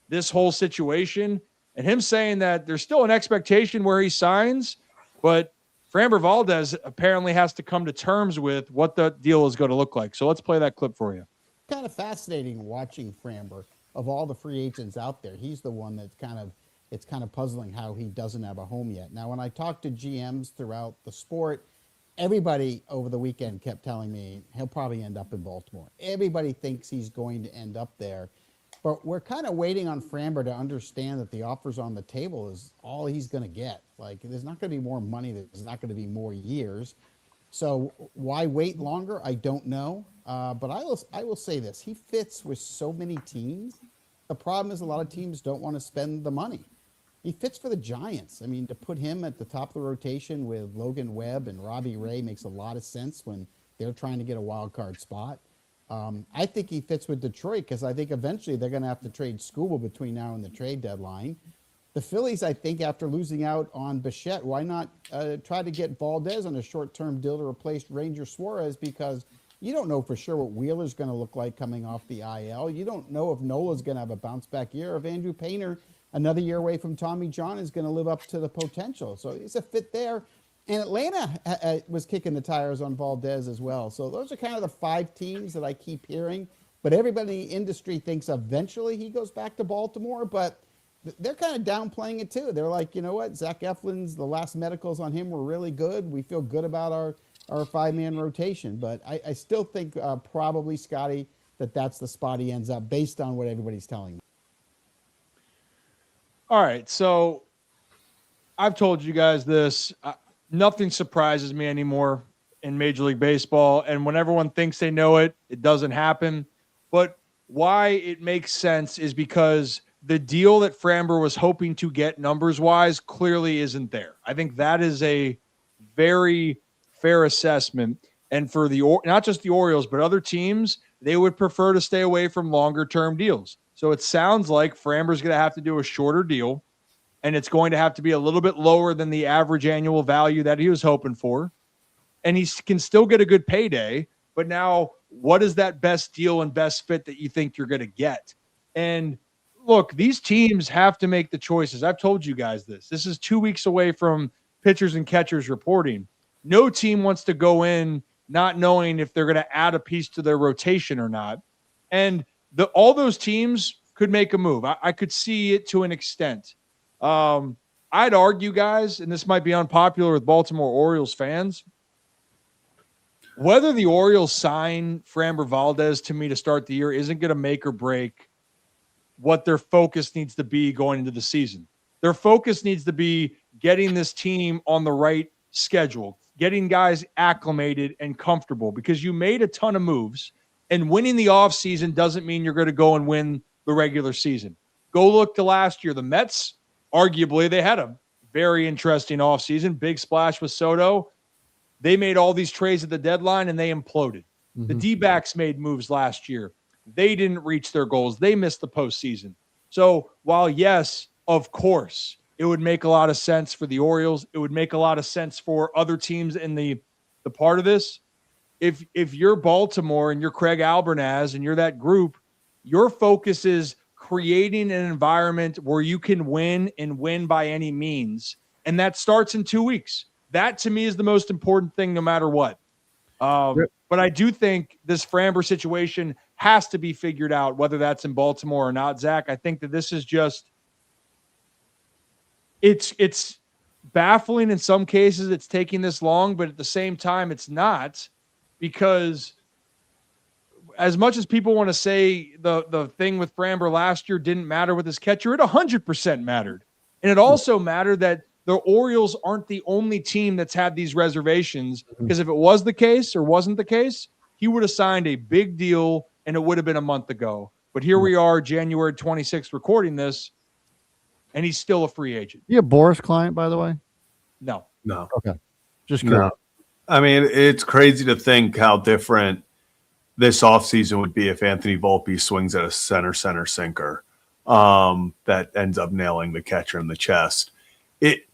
this whole situation and him saying that there's still an expectation where he signs, but Framber Valdez apparently has to come to terms with what the deal is going to look like. So let's play that clip for you. Kind of fascinating watching Framber. Of all the free agents out there, he's the one that's it's kind of puzzling how he doesn't have a home yet. Now, when I talk to GMs throughout the sport, everybody over the weekend kept telling me he'll probably end up in Baltimore. Everybody thinks he's going to end up there. But we're kind of waiting on Framber to understand that the offers on the table is all he's going to get. Like, there's not going to be more money. There's not going to be more years. So why wait longer? I don't know. But I will say this. He fits with so many teams. The problem is a lot of teams don't want to spend the money. He fits for the Giants. I mean, to put him at the top of the rotation with Logan Webb and Robbie Ray makes a lot of sense when they're trying to get a wild card spot. I think he fits with Detroit because I think eventually they're going to have to trade Skubal between now and the trade deadline. The Phillies, I think, after losing out on Bichette, why not try to get Valdez on a short-term deal to replace Ranger Suarez, because you don't know for sure what Wheeler's going to look like coming off the IL. You don't know if Nola's going to have a bounce-back year, if Andrew Painter, another year away from Tommy John, is going to live up to the potential. So it's a fit there. And Atlanta was kicking the tires on Valdez as well. So those are kind of the 5 teams that I keep hearing. But everybody in the industry thinks eventually he goes back to Baltimore. But they're kind of downplaying it too. They're like, you know what? Zach Eflin's, the last medicals on him were really good. We feel good about our 5-man rotation. But I still think probably, Scotty, that's the spot he ends up based on what everybody's telling me. All right. So I've told you guys this. Nothing surprises me anymore in Major League Baseball. And when everyone thinks they know it, it doesn't happen. But why it makes sense is because the deal that Framber was hoping to get numbers-wise clearly isn't there. I think that is a very fair assessment. And for not just the Orioles, but other teams, they would prefer to stay away from longer-term deals. So it sounds like Framber's going to have to do a shorter deal, and it's going to have to be a little bit lower than the average annual value that he was hoping for. And he can still get a good payday, but now what is that best deal and best fit that you think you're going to get? And look, these teams have to make the choices. I've told you guys this. This is 2 weeks away from pitchers and catchers reporting. No team wants to go in not knowing if they're going to add a piece to their rotation or not. And all those teams could make a move. I could see it to an extent. I'd argue, guys, and this might be unpopular with Baltimore Orioles fans, whether the Orioles sign Framber Valdez to me to start the year isn't going to make or break what their focus needs to be going into the season. Their focus needs to be getting this team on the right schedule, getting guys acclimated and comfortable, because you made a ton of moves, and winning the offseason doesn't mean you're going to go and win the regular season. Go look to last year. The Mets, arguably, they had a very interesting offseason. Big splash with Soto. They made all these trades at the deadline, and they imploded. The D-backs made moves last year. They didn't reach their goals. They missed the postseason. So while, yes, of course, it would make a lot of sense for the Orioles, it would make a lot of sense for other teams in the part of this. If you're Baltimore and you're Craig Albernaz and you're that group, your focus is creating an environment where you can win and win by any means. And that starts in 2 weeks. That, to me, is the most important thing no matter what. But I do think this Framber situation has to be figured out, whether that's in Baltimore or not, Zach. I think that this is just – it's baffling in some cases it's taking this long, but at the same time it's not, because as much as people want to say the thing with Framber last year didn't matter with his catcher, it 100% mattered. And it also mattered that the Orioles aren't the only team that's had these reservations, because if it was the case or wasn't the case, he would have signed a big deal and it would have been a month ago. But here we are, January 26th, recording this, and he's still a free agent. You a Boris client, by the way? No. Okay. Just curious. No. I mean, it's crazy to think how different this offseason would be if Anthony Volpe swings at a center sinker that ends up nailing the catcher in the chest. It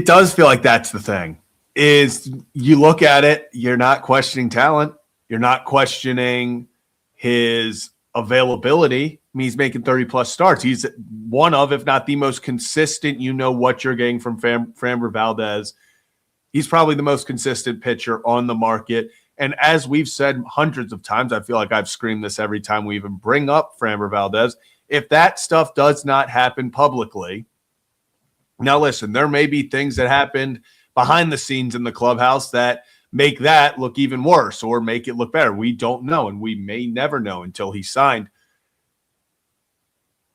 does feel like that's the thing. Is you look at it, you're not questioning talent. You're not questioning his availability. I mean, he's making 30-plus starts. He's one of, if not the most consistent, you know what you're getting from Framber Valdez. He's probably the most consistent pitcher on the market. And as we've said hundreds of times, I feel like I've screamed this every time we even bring up Framber Valdez, if that stuff does not happen publicly, now listen, there may be things that happened behind the scenes in the clubhouse that make that look even worse or make it look better. We don't know, and we may never know until he's signed.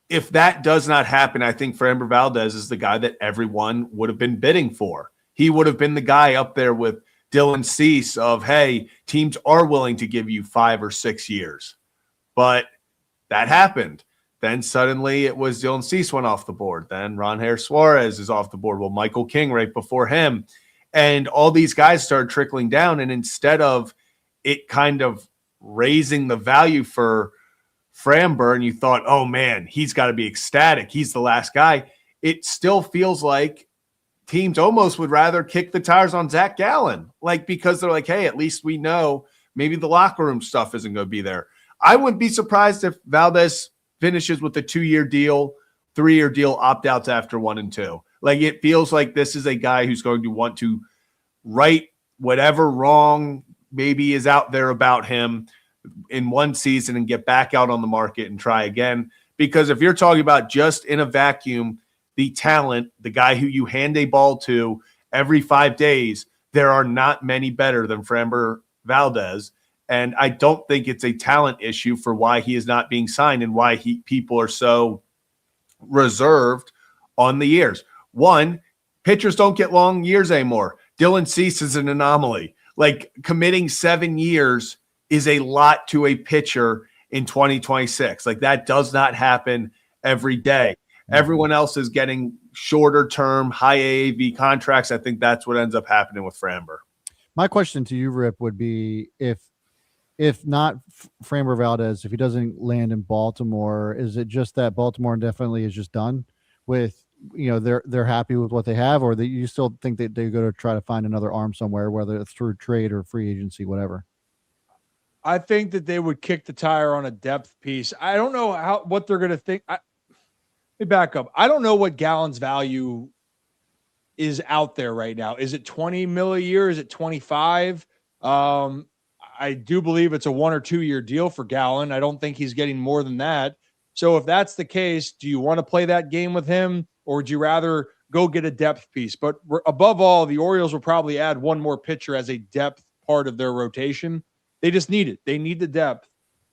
If that does not happen, I think Framber Valdez is the guy that everyone would have been bidding for. He would have been the guy up there with Dylan Cease of, hey, teams are willing to give you 5 or 6 years. But that happened. Then suddenly it was Dylan Cease went off the board. Then Ron Harris Suarez is off the board. Well, Michael King right before him. And all these guys started trickling down. And instead of it kind of raising the value for Framber, and you thought, oh, man, he's got to be ecstatic. He's the last guy. It still feels like teams almost would rather kick the tires on Zach Gallen, because they're like, hey, at least we know maybe the locker room stuff isn't going to be there. I wouldn't be surprised if Valdez finishes with a 2-year deal, 3-year deal, opt-outs after 1 and 2. It feels like this is a guy who's going to want to right whatever wrong maybe is out there about him in one season and get back out on the market and try again. Because if you're talking about just in a vacuum, the talent, the guy who you hand a ball to every 5 days, there are not many better than Framber Valdez. And I don't think it's a talent issue for why he is not being signed and why people are so reserved on the years. One, pitchers don't get long years anymore. Dylan Cease is an anomaly. Committing 7 years is a lot to a pitcher in 2026. Like that does not happen every day. Everyone else is getting shorter term, high AAV contracts. I think that's what ends up happening with Framber. My question to you, Rip, would be if not Framber Valdez, if he doesn't land in Baltimore, is it just that Baltimore indefinitely is just done with, they're happy with what they have, or that you still think that they go to try to find another arm somewhere, whether it's through trade or free agency, whatever? I think that they would kick the tire on a depth piece. I don't know what they're going to think. Let me back up. I don't know what Gallen's value is out there right now. Is it 20 mil a year? Is it 25? I do believe it's a 1 or 2 year deal for Gallen. I don't think he's getting more than that. So if that's the case, do you want to play that game with him, or would you rather go get a depth piece? But above all, the Orioles will probably add one more pitcher as a depth part of their rotation. They just need it. They need the depth.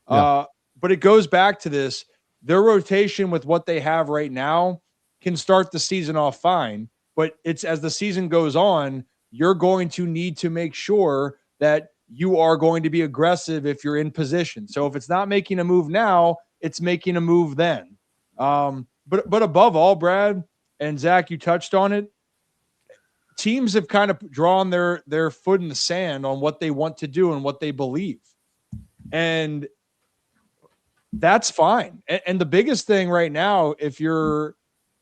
Yeah. But it goes back to this. Their rotation with what they have right now can start the season off fine. But it's as the season goes on, you're going to need to make sure that you are going to be aggressive if you're in position. So if it's not making a move now, it's making a move then. But above all, Brad and Zach, you touched on it. Teams have kind of drawn their foot in the sand on what they want to do and what they believe. And that's fine. And the biggest thing right now, if you're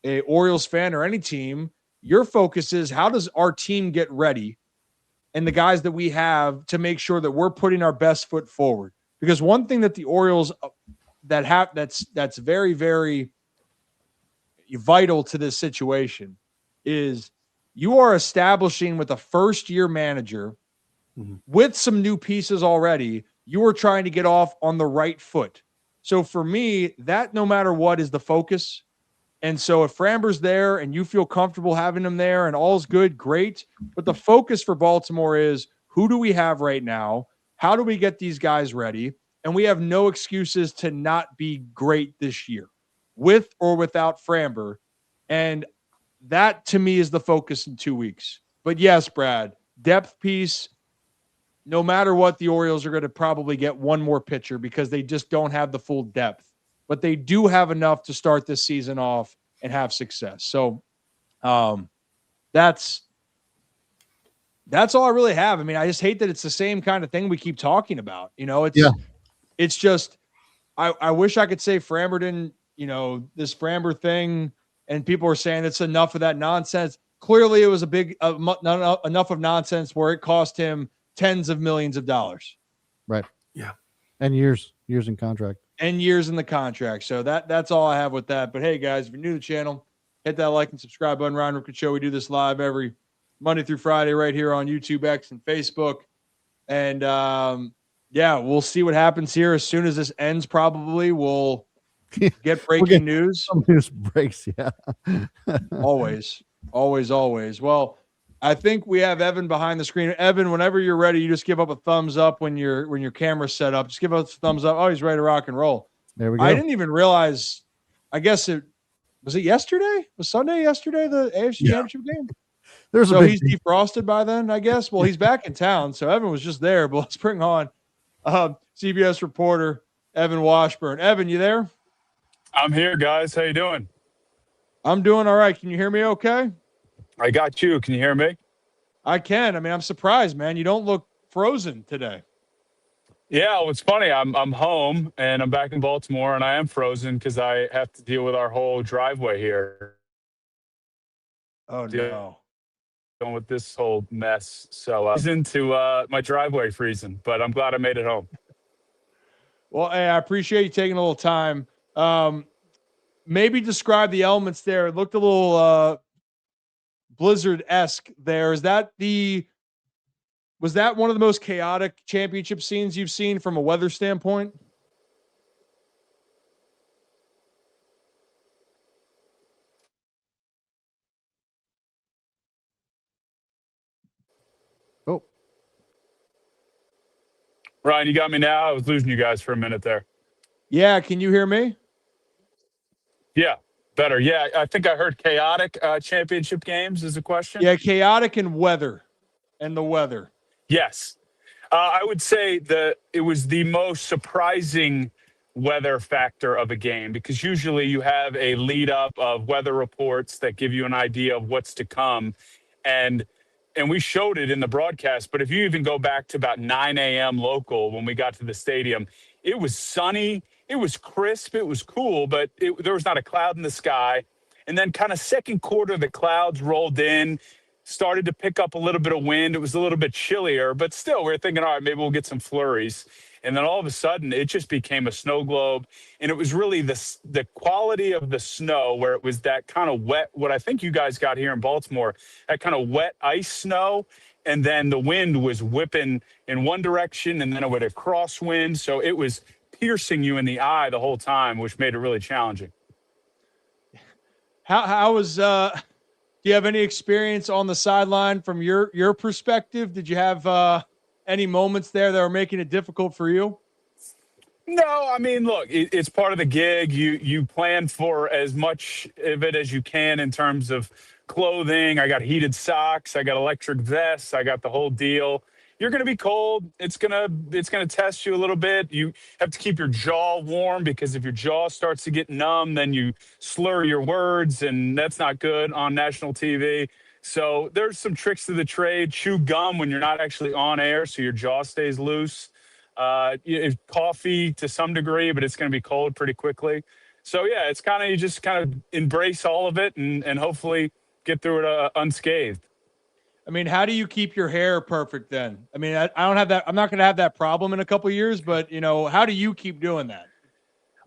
a Orioles fan or any team, your focus is how does our team get ready and the guys that we have to make sure that we're putting our best foot forward. Because one thing that the Orioles that's very, very vital to this situation is you are establishing with a first-year manager with some new pieces already, you are trying to get off on the right foot. So for me, that no matter what is the focus. And so if Framber's there and you feel comfortable having him there and all's good, great. But the focus for Baltimore is who do we have right now? How do we get these guys ready? And we have no excuses to not be great this year with or without Framber. And that to me is the focus in 2 weeks. But yes, Brad, depth piece, no matter what, the Orioles are going to probably get one more pitcher because they just don't have the full depth. But they do have enough to start this season off and have success. So that's all I really have. I mean, I just hate that it's the same kind of thing we keep talking about. It's just I wish I could say Framber didn't, this Framber thing, and people are saying it's enough of that nonsense. Clearly, it was enough of nonsense where it cost him tens of millions of dollars. Right. Yeah. And years in contract. And years in the contract. So that's all I have with that. But hey, guys, if you're new to the channel, hit that like and subscribe button. Ryan Ripken Show. We do this live every Monday through Friday right here on YouTube, X, and Facebook. And we'll see what happens here. As soon as this ends, probably we'll get breaking news. Some news breaks, yeah. Always. Well, I think we have Evan behind the screen. Evan, whenever you're ready, you just give up a thumbs up when your camera's set up. Just give us a thumbs up. Oh, he's ready to rock and roll. There we go. I didn't even realize. I guess was it yesterday? Was Sunday yesterday the AFC Championship game? So he's defrosted by then, I guess. Well, he's back in town, so Evan was just there. But let's bring on CBS reporter Evan Washburn. Evan, you there? I'm here, guys. How you doing? I'm doing all right. Can you hear me okay? I got you. Can you hear me? I can. I mean, I'm surprised, man. You don't look frozen today. Yeah, well, it's funny. I'm home and I'm back in Baltimore and I am frozen because I have to deal with our whole driveway here. Oh no. Dealing with this whole mess. So into my driveway freezing, but I'm glad I made it home. Well, hey, I appreciate you taking a little time. Maybe describe the elements there. It looked a little Blizzard-esque there. Was that one of the most chaotic championship scenes you've seen from a weather standpoint? Oh. Ryan, you got me now? I was losing you guys for a minute there. Yeah, can you hear me? Yeah, better. Yeah, I think I heard chaotic championship games is the question. Yeah, chaotic and weather. And the weather. Yes. I would say that it was the most surprising weather factor of a game, because usually you have a lead up of weather reports that give you an idea of what's to come. And we showed it in the broadcast, but if you even go back to about 9 a.m. local when we got to the stadium, it was sunny, it was crisp, it was cool, but there was not a cloud in the sky. And then kind of second quarter, the clouds rolled in, started to pick up a little bit of wind. It was a little bit chillier, but still we were thinking, all right, maybe we'll get some flurries. And then all of a sudden it just became a snow globe. And it was really the quality of the snow, where it was that kind of wet, what I think you guys got here in Baltimore, that kind of wet ice snow. And then the wind was whipping in one direction, and then it would a crosswind. So it was piercing you in the eye the whole time, which made it really challenging. How was do you have any experience on the sideline from your perspective? Did you have any moments there that were making it difficult for you? No, I mean, look, it's part of the gig. You plan for as much of it as you can in terms of clothing. I got heated socks, I got electric vests, I got the whole deal. You're going to be cold. It's going to test you a little bit. You have to keep your jaw warm, because if your jaw starts to get numb, then you slur your words, and that's not good on national TV. So there's some tricks to the trade. Chew gum when you're not actually on air, so your jaw stays loose. Coffee to some degree, but it's going to be cold pretty quickly. So yeah, it's kind of, you just kind of embrace all of it and hopefully get through it unscathed. I mean, how do you keep your hair perfect then? I mean, I don't have that. I'm not going to have that problem in a couple of years, but how do you keep doing that?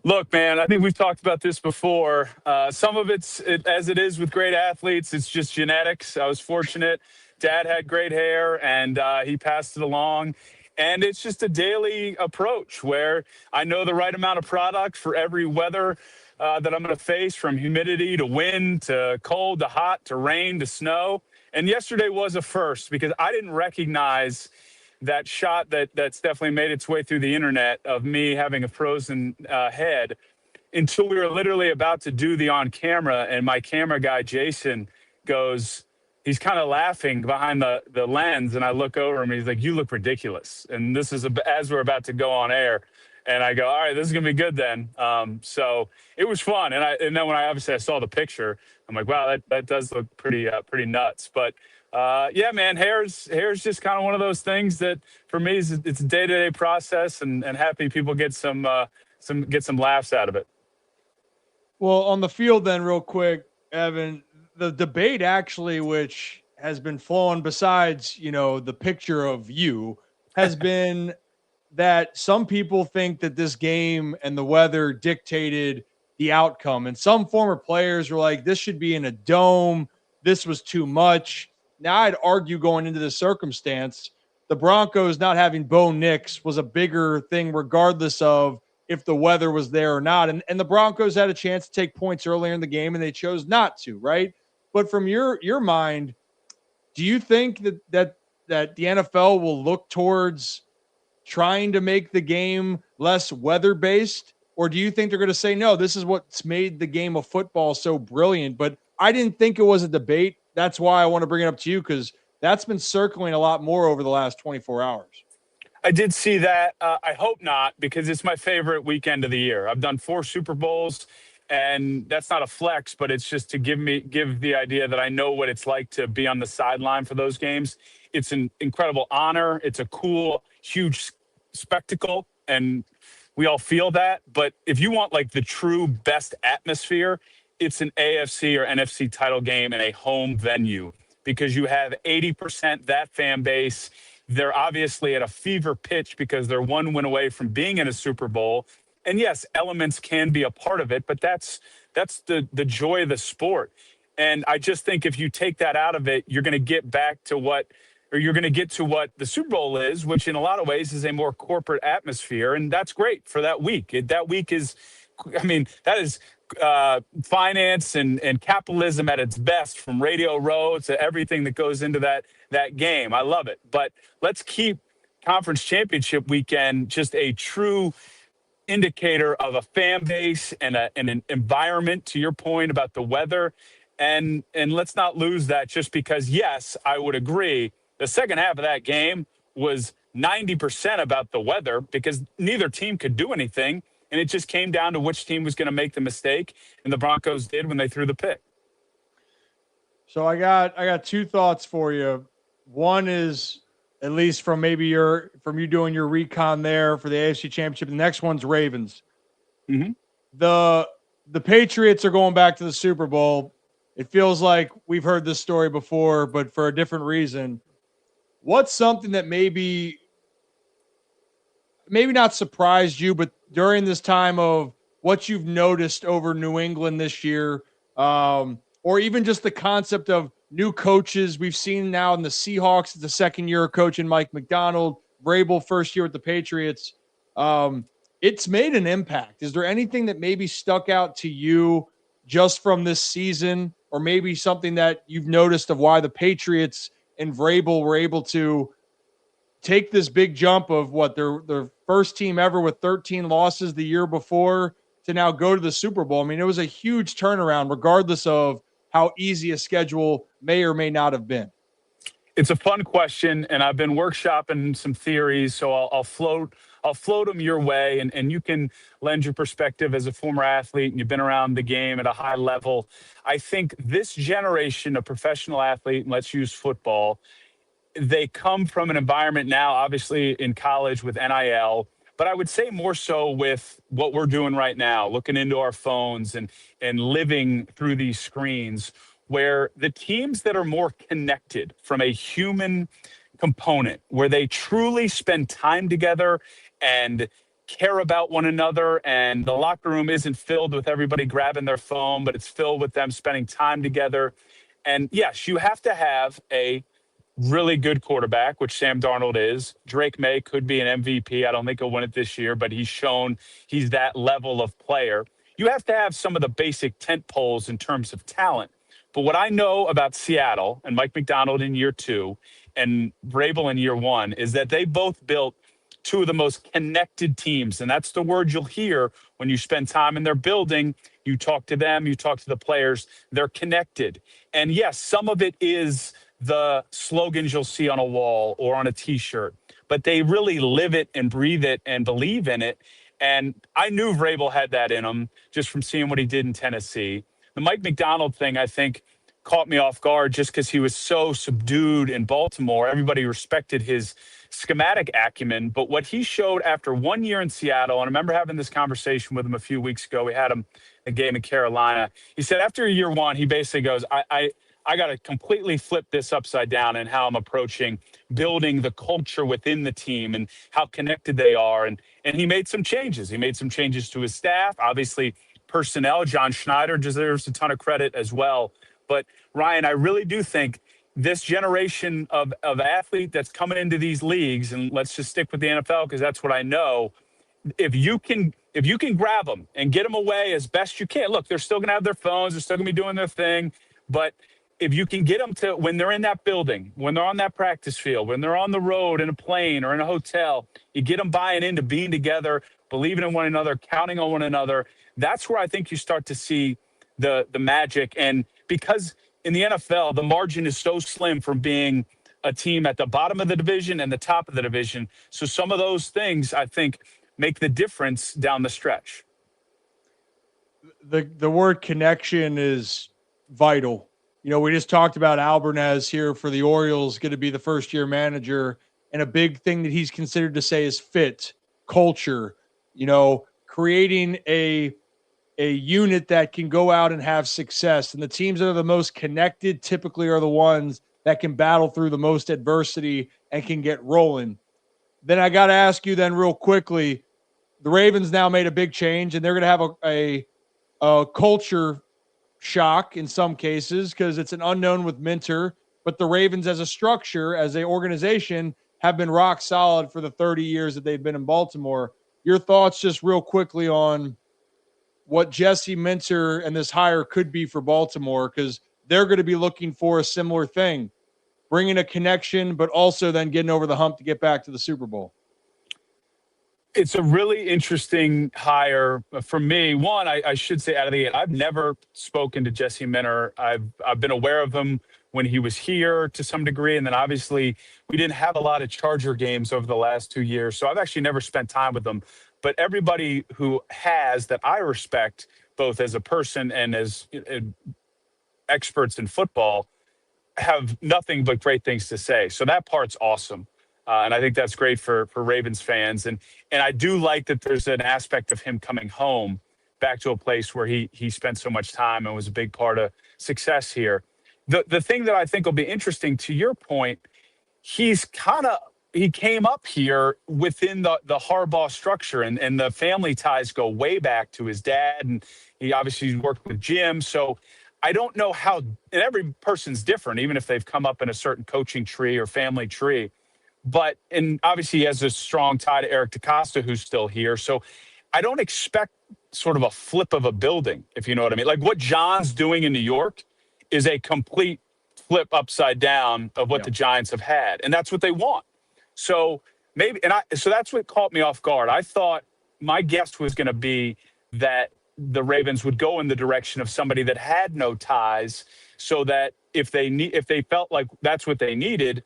Look, man, I think we've talked about this before. Some of as it is with great athletes, it's just genetics. I was fortunate. Dad had great hair, and he passed it along. And it's just a daily approach where I know the right amount of product for every weather that I'm going to face, from humidity to wind to cold to hot to rain to snow. And yesterday was a first, because I didn't recognize that shot that's definitely made its way through the internet of me having a frozen head, until we were literally about to do the on camera. And my camera guy, Jason, he's kind of laughing behind the lens. And I look over him and he's like, "You look ridiculous." And this is as we're about to go on air. And I go, "All right, this is going to be good then." So it was fun. And then when I saw the picture, I'm like, wow, that does look pretty nuts. But yeah, man, hair's just kind of one of those things that for me it's a day-to-day process, and happy people get some laughs out of it. Well, on the field then, real quick, Evan, the debate actually, which has been flowing besides, the picture of you, has been that some people think that this game and the weather dictated the outcome. And some former players were like, this should be in a dome. This was too much. Now I'd argue, going into this circumstance, the Broncos not having Bo Nix was a bigger thing, regardless of if the weather was there or not. And the Broncos had a chance to take points earlier in the game, and they chose not to, right? But from your mind, do you think that the NFL will look towards trying to make the game less weather-based? Or do you think they're going to say, no, this is what's made the game of football so brilliant? But I didn't think it was a debate. That's why I want to bring it up to you, because that's been circling a lot more over the last 24 hours. I did see that. I hope not, because it's my favorite weekend of the year. I've done 4 Super Bowls, and that's not a flex, but it's just to give the idea that I know what it's like to be on the sideline for those games. It's an incredible honor. It's a cool, huge spectacle, and we all feel that. But if you want like the true best atmosphere, it's an AFC or NFC title game in a home venue, because you have 80% that fan base. They're obviously at a fever pitch because they're one win away from being in a Super Bowl. And yes, elements can be a part of it, but that's the joy of the sport. And I just think if you take that out of it, you're going to get back to what the Super Bowl is, which in a lot of ways is a more corporate atmosphere. And that's great for that week. That week is, that is finance and capitalism at its best, from Radio Row to everything that goes into that game. I love it. But let's keep conference championship weekend just a true indicator of a fan base and an environment, to your point about the weather. And let's not lose that just because, yes, I would agree, the second half of that game was 90% about the weather because neither team could do anything. And it just came down to which team was going to make the mistake. And the Broncos did when they threw the pick. So I got two thoughts for you. One is, at least from you doing your recon there for the AFC Championship. The next one's Ravens. Mm-hmm. The Patriots are going back to the Super Bowl. It feels like we've heard this story before, but for a different reason. What's something that maybe not surprised you, but during this time of what you've noticed over New England this year, or even just the concept of new coaches we've seen now in the Seahawks, the second year of coaching Mike McDonald, Vrabel first year with the Patriots. It's made an impact. Is there anything that maybe stuck out to you just from this season, or maybe something that you've noticed of why the Patriots and Vrabel were able to take this big jump of what their first team ever with 13 losses the year before to now go to the Super Bowl? I mean, it was a huge turnaround, regardless of how easy a schedule may or may not have been. It's a fun question, and I've been workshopping some theories, so I'll float them your way, and you can lend your perspective as a former athlete, and you've been around the game at a high level. I think this generation of professional athlete, and let's use football, they come from an environment now, obviously in college with NIL, but I would say more so with what we're doing right now, looking into our phones and living through these screens, where the teams that are more connected from a human component, where they truly spend time together and care about one another, and the locker room isn't filled with everybody grabbing their phone, but it's filled with them spending time together. And yes, you have to have a really good quarterback, which Sam Darnold is. Drake May could be an MVP. I don't think he'll win it this year, but he's shown he's that level of player. You have to have some of the basic tent poles in terms of talent. But what I know about Seattle and Mike McDonald in year 2 and Vrabel in year 1 is that they both built two of the most connected teams. And that's the word you'll hear when you spend time in their building. You talk to them, you talk to the players, they're connected. And yes, some of it is the slogans you'll see on a wall or on a t-shirt, but they really live it and breathe it and believe in it. And I knew Vrabel had that in him just from seeing what he did in Tennessee. The Mike McDonald thing, I think, caught me off guard just because he was so subdued in Baltimore. Everybody respected his schematic acumen, but what he showed after 1 year in Seattle, and I remember having this conversation with him a few weeks ago. We had him a game in Carolina. He said after year 1, he basically goes, I got to completely flip this upside down in how I'm approaching building the culture within the team and how connected they are. And he made some changes. He made some changes to his staff, obviously personnel. John Schneider deserves a ton of credit as well. But Ryan, I really do think this generation of athlete that's coming into these leagues, and let's just stick with the NFL because that's what I know. If you can grab them and get them away as best you can, look, they're still going to have their phones, they're still going to be doing their thing, but if you can get them to, when they're in that building, when they're on that practice field, when they're on the road in a plane or in a hotel, you get them buying into being together, believing in one another, counting on one another. That's where I think you start to see the magic. And because in the NFL, the margin is so slim from being a team at the bottom of the division and the top of the division. So some of those things, I think, make the difference down the stretch. The word connection is vital. You know, we just talked about Albarnez here for the Orioles, going to be the first-year manager, and a big thing that he's considered to say is fit, culture, creating a unit that can go out and have success. And the teams that are the most connected typically are the ones that can battle through the most adversity and can get rolling. Then I got to ask you then real quickly, the Ravens now made a big change, and they're going to have a culture shock in some cases because it's an unknown with Minter, but the Ravens as a structure, as an organization, have been rock solid for the 30 years that they've been in Baltimore. Your thoughts just real quickly on what Jesse Minter and this hire could be for Baltimore, because they're going to be looking for a similar thing, bringing a connection, but also then getting over the hump to get back to the Super Bowl. It's a really interesting hire for me. One, I should say out of the gate, I've never spoken to Jesse Minter. I've been aware of him when he was here to some degree. And then obviously we didn't have a lot of Charger games over the last 2 years. So I've actually never spent time with them. But everybody who has that I respect, both as a person and as experts in football, have nothing but great things to say. So that part's awesome. And I think that's great for Ravens fans. And I do like that there's an aspect of him coming home back to a place where he spent so much time and was a big part of success here. The thing that I think will be interesting, to your point, he came up here within the Harbaugh structure, and the family ties go way back to his dad, and he obviously worked with Jim. So I don't know how, and every person's different, even if they've come up in a certain coaching tree or family tree. But, and obviously he has a strong tie to Eric DaCosta, who's still here. So I don't expect sort of a flip of a building, if you know what I mean. Like what John's doing in New York is a complete flip upside down of what the Giants have had. And that's what they want. So maybe, so that's what caught me off guard. I thought my guess was going to be that the Ravens would go in the direction of somebody that had no ties, so that if they felt like that's what they needed,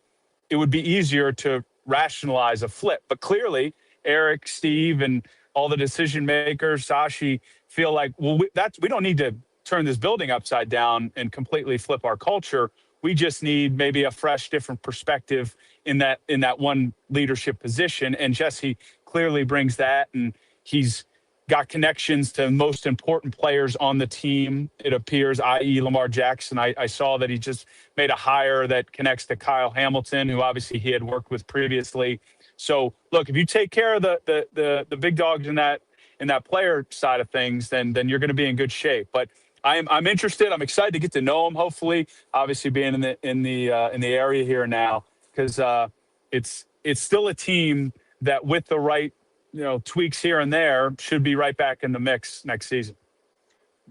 it would be easier to rationalize a flip. But clearly, Eric, Steve, and all the decision makers, Sashi, feel like, well, we don't need to turn this building upside down and completely flip our culture. We just need maybe a fresh, different perspective in that one leadership position. And Jesse clearly brings that, and he's got connections to most important players on the team, it appears, i.e. Lamar Jackson. I saw that he just made a hire that connects to Kyle Hamilton, who obviously he had worked with previously. So look, if you take care of the big dogs in that player side of things, then you're going to be in good shape. But I'm interested. I'm excited to get to know him. Hopefully, obviously being in the area here now, because it's still a team that, with the right tweaks here and there, should be right back in the mix next season.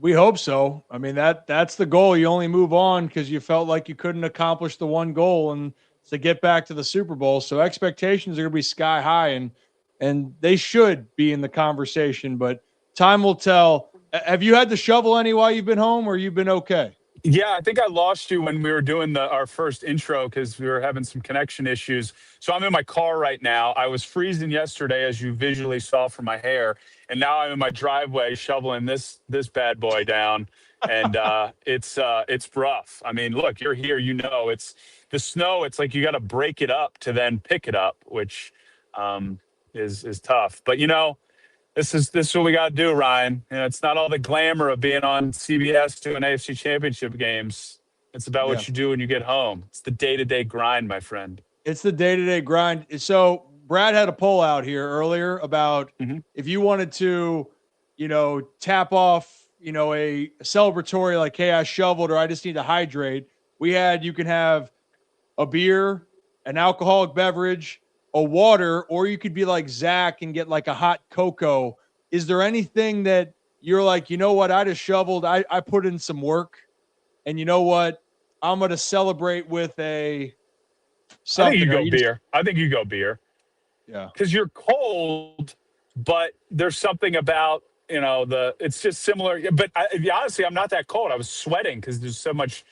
We hope so. I mean, that's the goal. You only move on because you felt like you couldn't accomplish the one goal, and to get back to the Super Bowl. So expectations are going to be sky high, and they should be in the conversation, but time will tell. Have you had to shovel any while you've been home, or you've been okay? Yeah, I think I lost you when we were doing our first intro because we were having some connection issues. So I'm in my car right now. I was freezing yesterday, as you visually saw from my hair, and now I'm in my driveway shoveling this bad boy down, and it's rough. I mean, look, you're here, it's the snow. It's like you got to break it up to then pick it up, which is tough. But this is what we got to do, Ryan. It's not all the glamour of being on CBS doing AFC Championship games. It's about what you do when you get home. It's the day-to-day grind, my friend. It's the day-to-day grind. So Brad had a poll out here earlier about if you wanted to, tap off, a celebratory, like, hey, I shoveled, or I just need to hydrate. You can have a beer, an alcoholic beverage, a water, or you could be like Zach and get like a hot cocoa. Is there anything that you're like, what, I just shoveled, I put in some work, and you know what, I'm going to celebrate with something? I think you go beer. Yeah. Because you're cold, but there's something about, it's just similar. But honestly, I'm not that cold. I was sweating because there's so much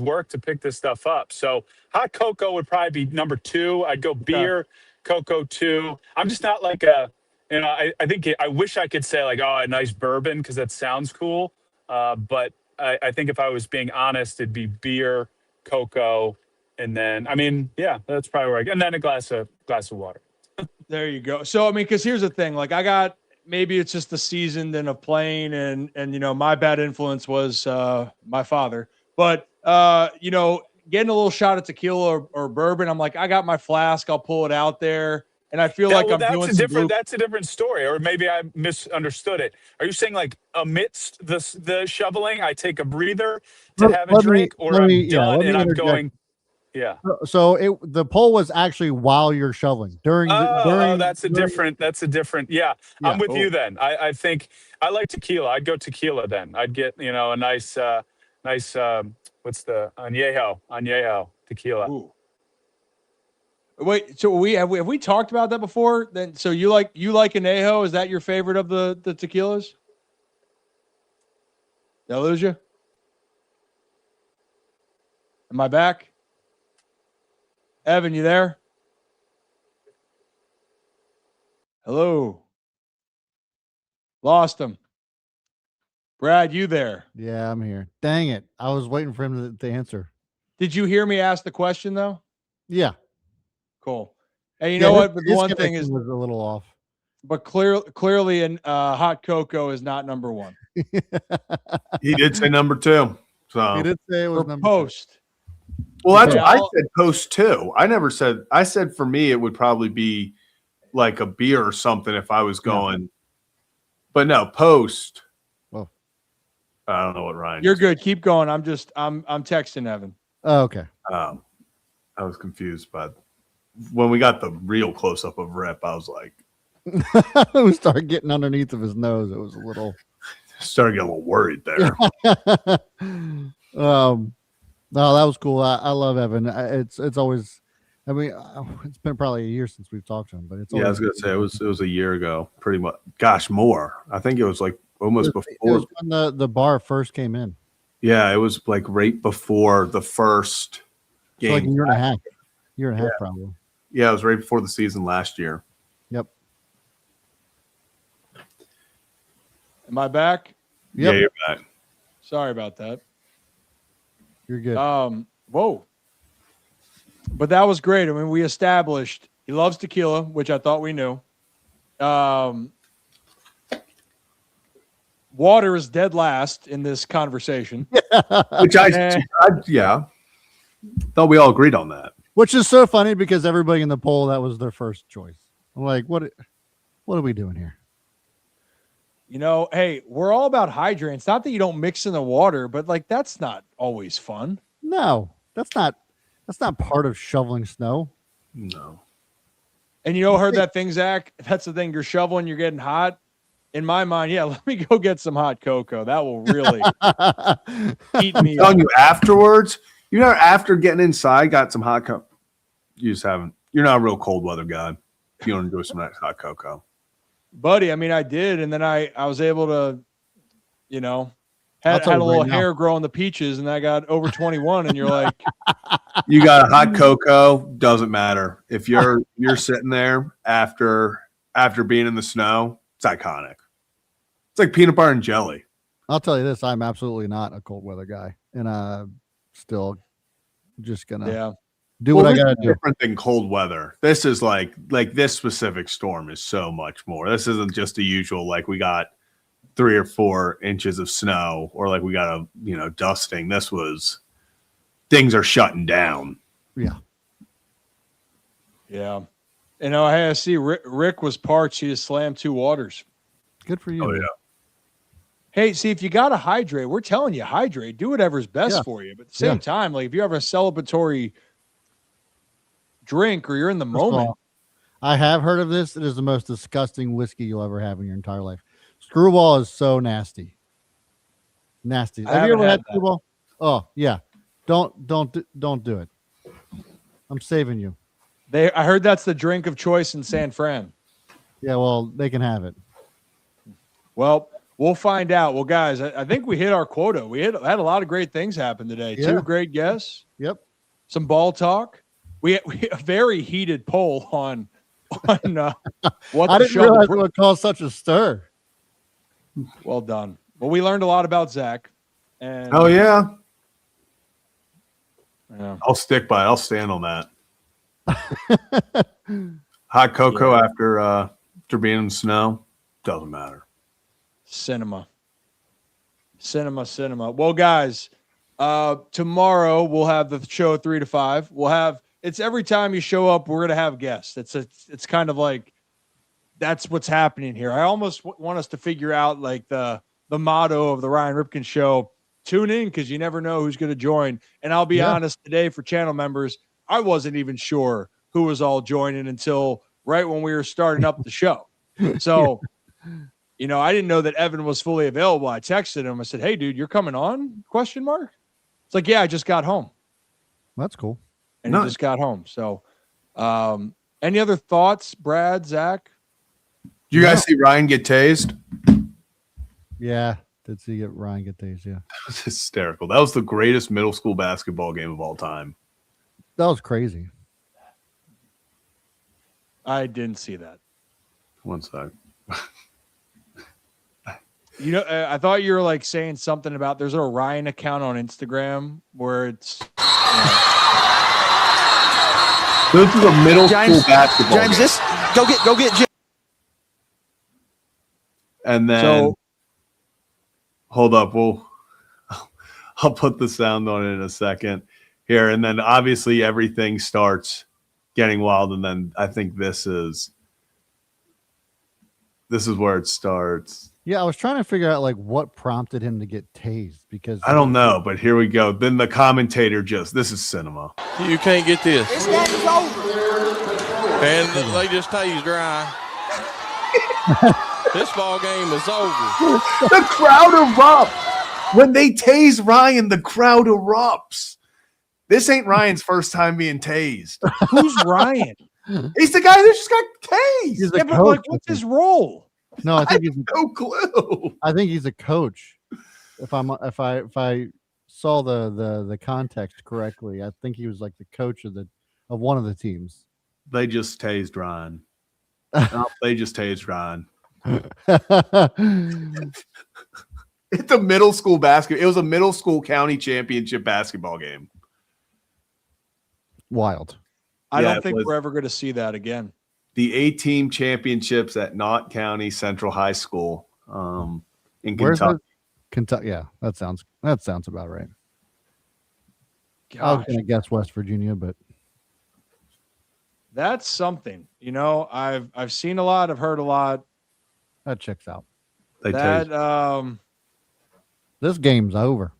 work to pick this stuff up. So hot cocoa would probably be number 2. I'd go beer, cocoa 2. I'm just not like I think I wish I could say like, oh, a nice bourbon, because that sounds cool. But I think if I was being honest, it'd be beer, cocoa, and then, that's probably where and then a glass of water. There you go. So, because here's the thing, like maybe it's just the season then of playing, and my bad influence was my father, but getting a little shot of tequila or bourbon, I'm like, I got my flask, I'll pull it out there, and I feel like I'm doing that's a different story, or maybe I misunderstood it. Are you saying like amidst the shoveling, I take a breather to have a drink, or I'm done and I'm going? Yeah. So the poll was actually while you're shoveling during. That's a different. Yeah. I'm with you then. I think I like tequila. I'd go tequila then. I'd get a nice what's the añejo tequila. Ooh. Wait, so have we talked about that before? Then, so you like añejo? Is that your favorite of the tequilas? Did I lose you? Am I back? Evan, you there? Hello. Lost him. Brad, you there? Yeah, I'm here. Dang it. I was waiting for him to answer. Did you hear me ask the question, though? Yeah. Cool. Hey, you know what? But the His one thing connection is, was a little off. but clearly, hot cocoa is not number one. He did say number 2. So He did say it was For number post. well, that's Okay, what I said post 2. I said for me it would probably be like a beer or something if I was going. But no, post. Oh. I don't know what Ryan. You're good. Keep going. I'm texting Evan. Oh, okay. I was confused, but when we got the real close up of Rip, I was like, We started getting underneath of his nose. It was a little. started getting a little worried there. No, that was cool. I love Evan. It's always. I mean, it's been probably a year since we've talked to him, but it's. Yeah, I was gonna say it was a year ago, pretty much. Gosh, more. I think it was like almost It before. was when the bar first came in. Yeah, it was like right before the first So game. like a year and a half. Year and a half, probably. Yeah, it was right before the season last year. Yep. Am I back? Yep. Yeah, you're back. Sorry about that. You're good. Whoa. But that was great. I mean, we established he loves tequila, which I thought we knew. Water is dead last in this conversation. Which I yeah. Thought we all agreed on that. Which is so funny because everybody in the poll, that was their first choice. I'm like, what are we doing here? You know, hey, we're all about hydrating. It's not that you don't mix in the water, but like that's not always fun. No, that's not part of shoveling snow. No. And you know, heard that thing, Zach? That's the thing. You're shoveling, you're getting hot. In my mind, yeah, let me go get some hot cocoa. That will really eat me up. Telling you afterwards, you know, after getting inside, got some hot cocoa. You just haven't. You're not a real cold weather guy. You don't enjoy some nice hot cocoa. Buddy, I mean, I did. And then I was able to, you know, had tell a you little right now. hair growing the peaches, and I got over 21. And you're like, You got a hot cocoa, doesn't matter. If you're sitting there after being in the snow, it's iconic. It's like peanut butter and jelly. I'll tell you this: I'm absolutely not a cold weather guy, and still just gonna yeah. do what I gotta do. Different than cold weather. This is like this specific storm is so much more. This isn't just the usual like we got 3 or 4 inches of snow or like we got a dusting. This was things are shutting down. Yeah. Yeah. And I see Rick was parched. He just slammed 2 waters. Good for you. Oh yeah. Hey, see, if you got to hydrate, we're telling you, hydrate. Do whatever's best Yeah. for you. But at the same time, like if you have a celebratory drink or you're in the First of moment. all, I have heard of this. It is the most disgusting whiskey you'll ever have in your entire life. Screwball is so nasty. Nasty. I Have you haven't ever had had that. Screwball? Oh yeah. Don't do it. I'm saving you. I heard that's the drink of choice in San Fran. Yeah, well, they can have it. Well, we'll find out. Well, guys, I think we hit our quota. We had a lot of great things happen today. Yeah. 2 great guests. Yep. Some ball talk. We a very heated poll on what I the didn't show. realize it would cause such a stir. Well done. Well, we learned a lot about Zach. And Oh yeah. yeah. I'll stick by it. I'll stand on that. Hot cocoa after being in the snow doesn't matter. Cinema. Well, guys, tomorrow we'll have the show 3 to 5. It's every time you show up, we're gonna have guests. It's kind of like that's what's happening here. I almost want us to figure out like the motto of the Ryan Ripken show. Tune in because you never know who's going to join. And I'll be honest, today for channel members, I wasn't even sure who was all joining until right when we were starting up the show. So, I didn't know that Evan was fully available. I texted him. I said, "Hey, dude, you're coming on?" ? It's like, "Yeah, I just got home." That's cool. And he just got home. So, any other thoughts, Brad, Zach? Did you guys see Ryan get tased? Yeah. Did see Ryan get tased? Yeah, It was hysterical. That was the greatest middle school basketball game of all time. that was crazy. I didn't see that. One sec. You know, I thought you were like saying something about there's a Ryan account on Instagram where it's. This is a middle school basketball James, game. go get Jim. And then So hold up. I'll put the sound on it in a second here. And then obviously everything starts getting wild. And then I think this is where it starts. Yeah, I was trying to figure out like what prompted him to get tased because I don't know, but here we go. Then the commentator this is cinema. You can't get this. This game is over. And they just tased dry. This ball game is over. The crowd erupts. When they tase Ryan, the crowd erupts. This ain't Ryan's first time being tased. who's Ryan? He's the guy that just got tased. He's Yeah, a but coach. like, what's his role? No, I I think have he's. no clue. I think he's a coach. If I saw the context correctly, I think he was like the coach of one of the teams. They just tased Ryan. No, they just tased Ryan. It's a middle school basketball. It was a middle school county championship basketball game. Wild. I Yeah, don't it think was- we're ever going to see that again. The A-team championships at Knott County Central High School in Where's Kentucky. the Kentucky? Yeah, that sounds about right. I was Gosh, gonna guess West Virginia, but that's something. You know, I've seen a lot. I've heard a lot. that checks out. They That tased. This game's over.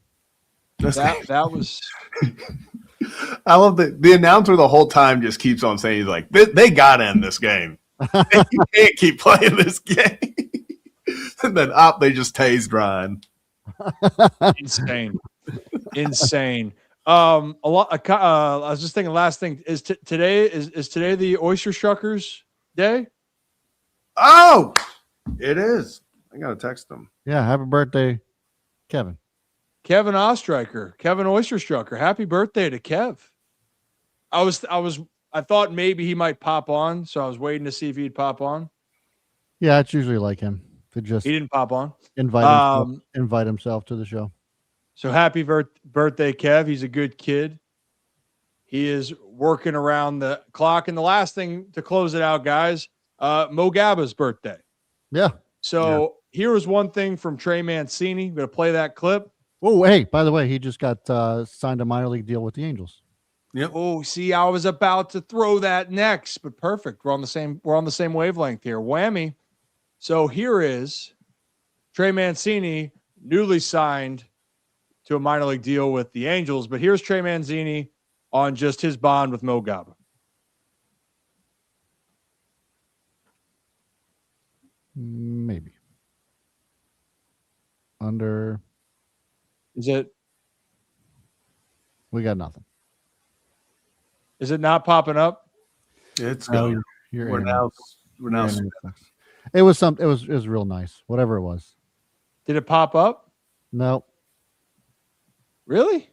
that was. I love the announcer the whole time just keeps on saying, he's like, they got to end this game. You can't keep playing this game. And then they just tased Ryan. Insane. A lot. I was just thinking. Last thing is today is today the Oyster Shuckers Day. Oh, it is. I got to text them. Yeah, happy birthday, Kevin. Kevin Ostreicher, Kevin Oysterstrucker. Happy birthday to Kev. I thought maybe he might pop on, so I was waiting to see if he'd pop on. Yeah, it's usually like him to just He didn't pop on. invite himself to the show. So happy birthday, Kev. He's a good kid. He is working around the clock. And the last thing to close it out, guys, Mo Gaba's birthday. Yeah. So here was one thing from Trey Mancini. I'm going to play that clip. Oh, hey, by the way, he just got signed a minor league deal with the Angels. Yep. Oh, see, I was about to throw that next, but perfect. We're on the same wavelength here. Whammy. So here is Trey Mancini, newly signed to a minor league deal with the Angels, but here's Trey Mancini on just his bond with Mo Gaba. Maybe. Under. Is it We got nothing. is it not popping up? It's Oh, going. your We're internet. now. We're now. Your internet sucks. It was it was real nice. Whatever it was. Did it pop up? No. Really?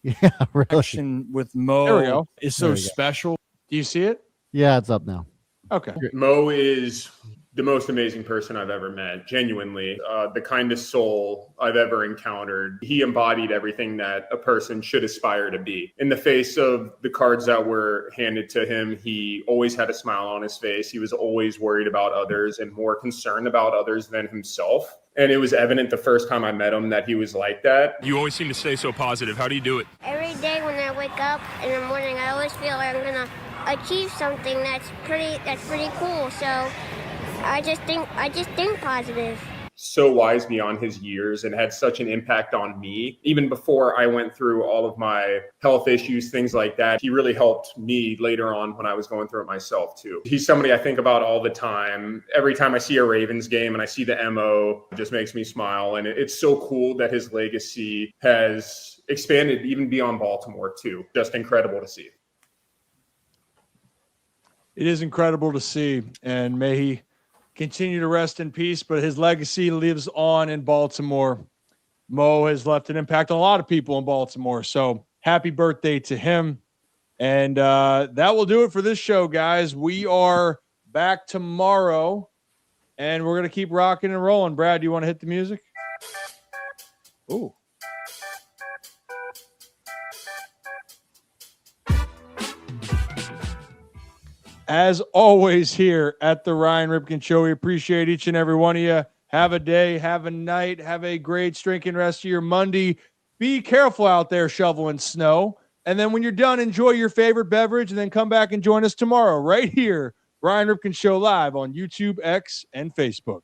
Yeah, really. Connection with Mo There we go. is There so we go. special. Do you see it? Yeah, it's up now. Okay. Mo is the most amazing person I've ever met, genuinely. The kindest soul I've ever encountered. He embodied everything that a person should aspire to be. In the face of the cards that were handed to him, he always had a smile on his face. He was always worried about others and more concerned about others than himself. And it was evident the first time I met him that he was like that. You always seem to stay so positive. How do you do it? Every day when I wake up in the morning, I always feel like I'm gonna achieve something that's pretty cool. So I just think positive. So wise beyond his years and had such an impact on me. Even before I went through all of my health issues, things like that, he really helped me later on when I was going through it myself too. He's somebody I think about all the time. Every time I see a Ravens game and I see the MO, it just makes me smile. And it's so cool that his legacy has expanded even beyond Baltimore too. Just incredible to see. It is incredible to see, and may he continue to rest in peace, but his legacy lives on in Baltimore. Mo has left an impact on a lot of people in Baltimore. So happy birthday to him. And that will do it for this show, guys. We are back tomorrow, and we're going to keep rocking and rolling. Brad, do you want to hit the music? Ooh. As always here at the Ryan Ripken Show, we appreciate each and every one of you. Have a day, have a night, have a great drinking rest of your Monday. Be careful out there shoveling snow. And then when you're done, enjoy your favorite beverage and then come back and join us tomorrow right here, Ryan Ripken Show live on YouTube, X, and Facebook.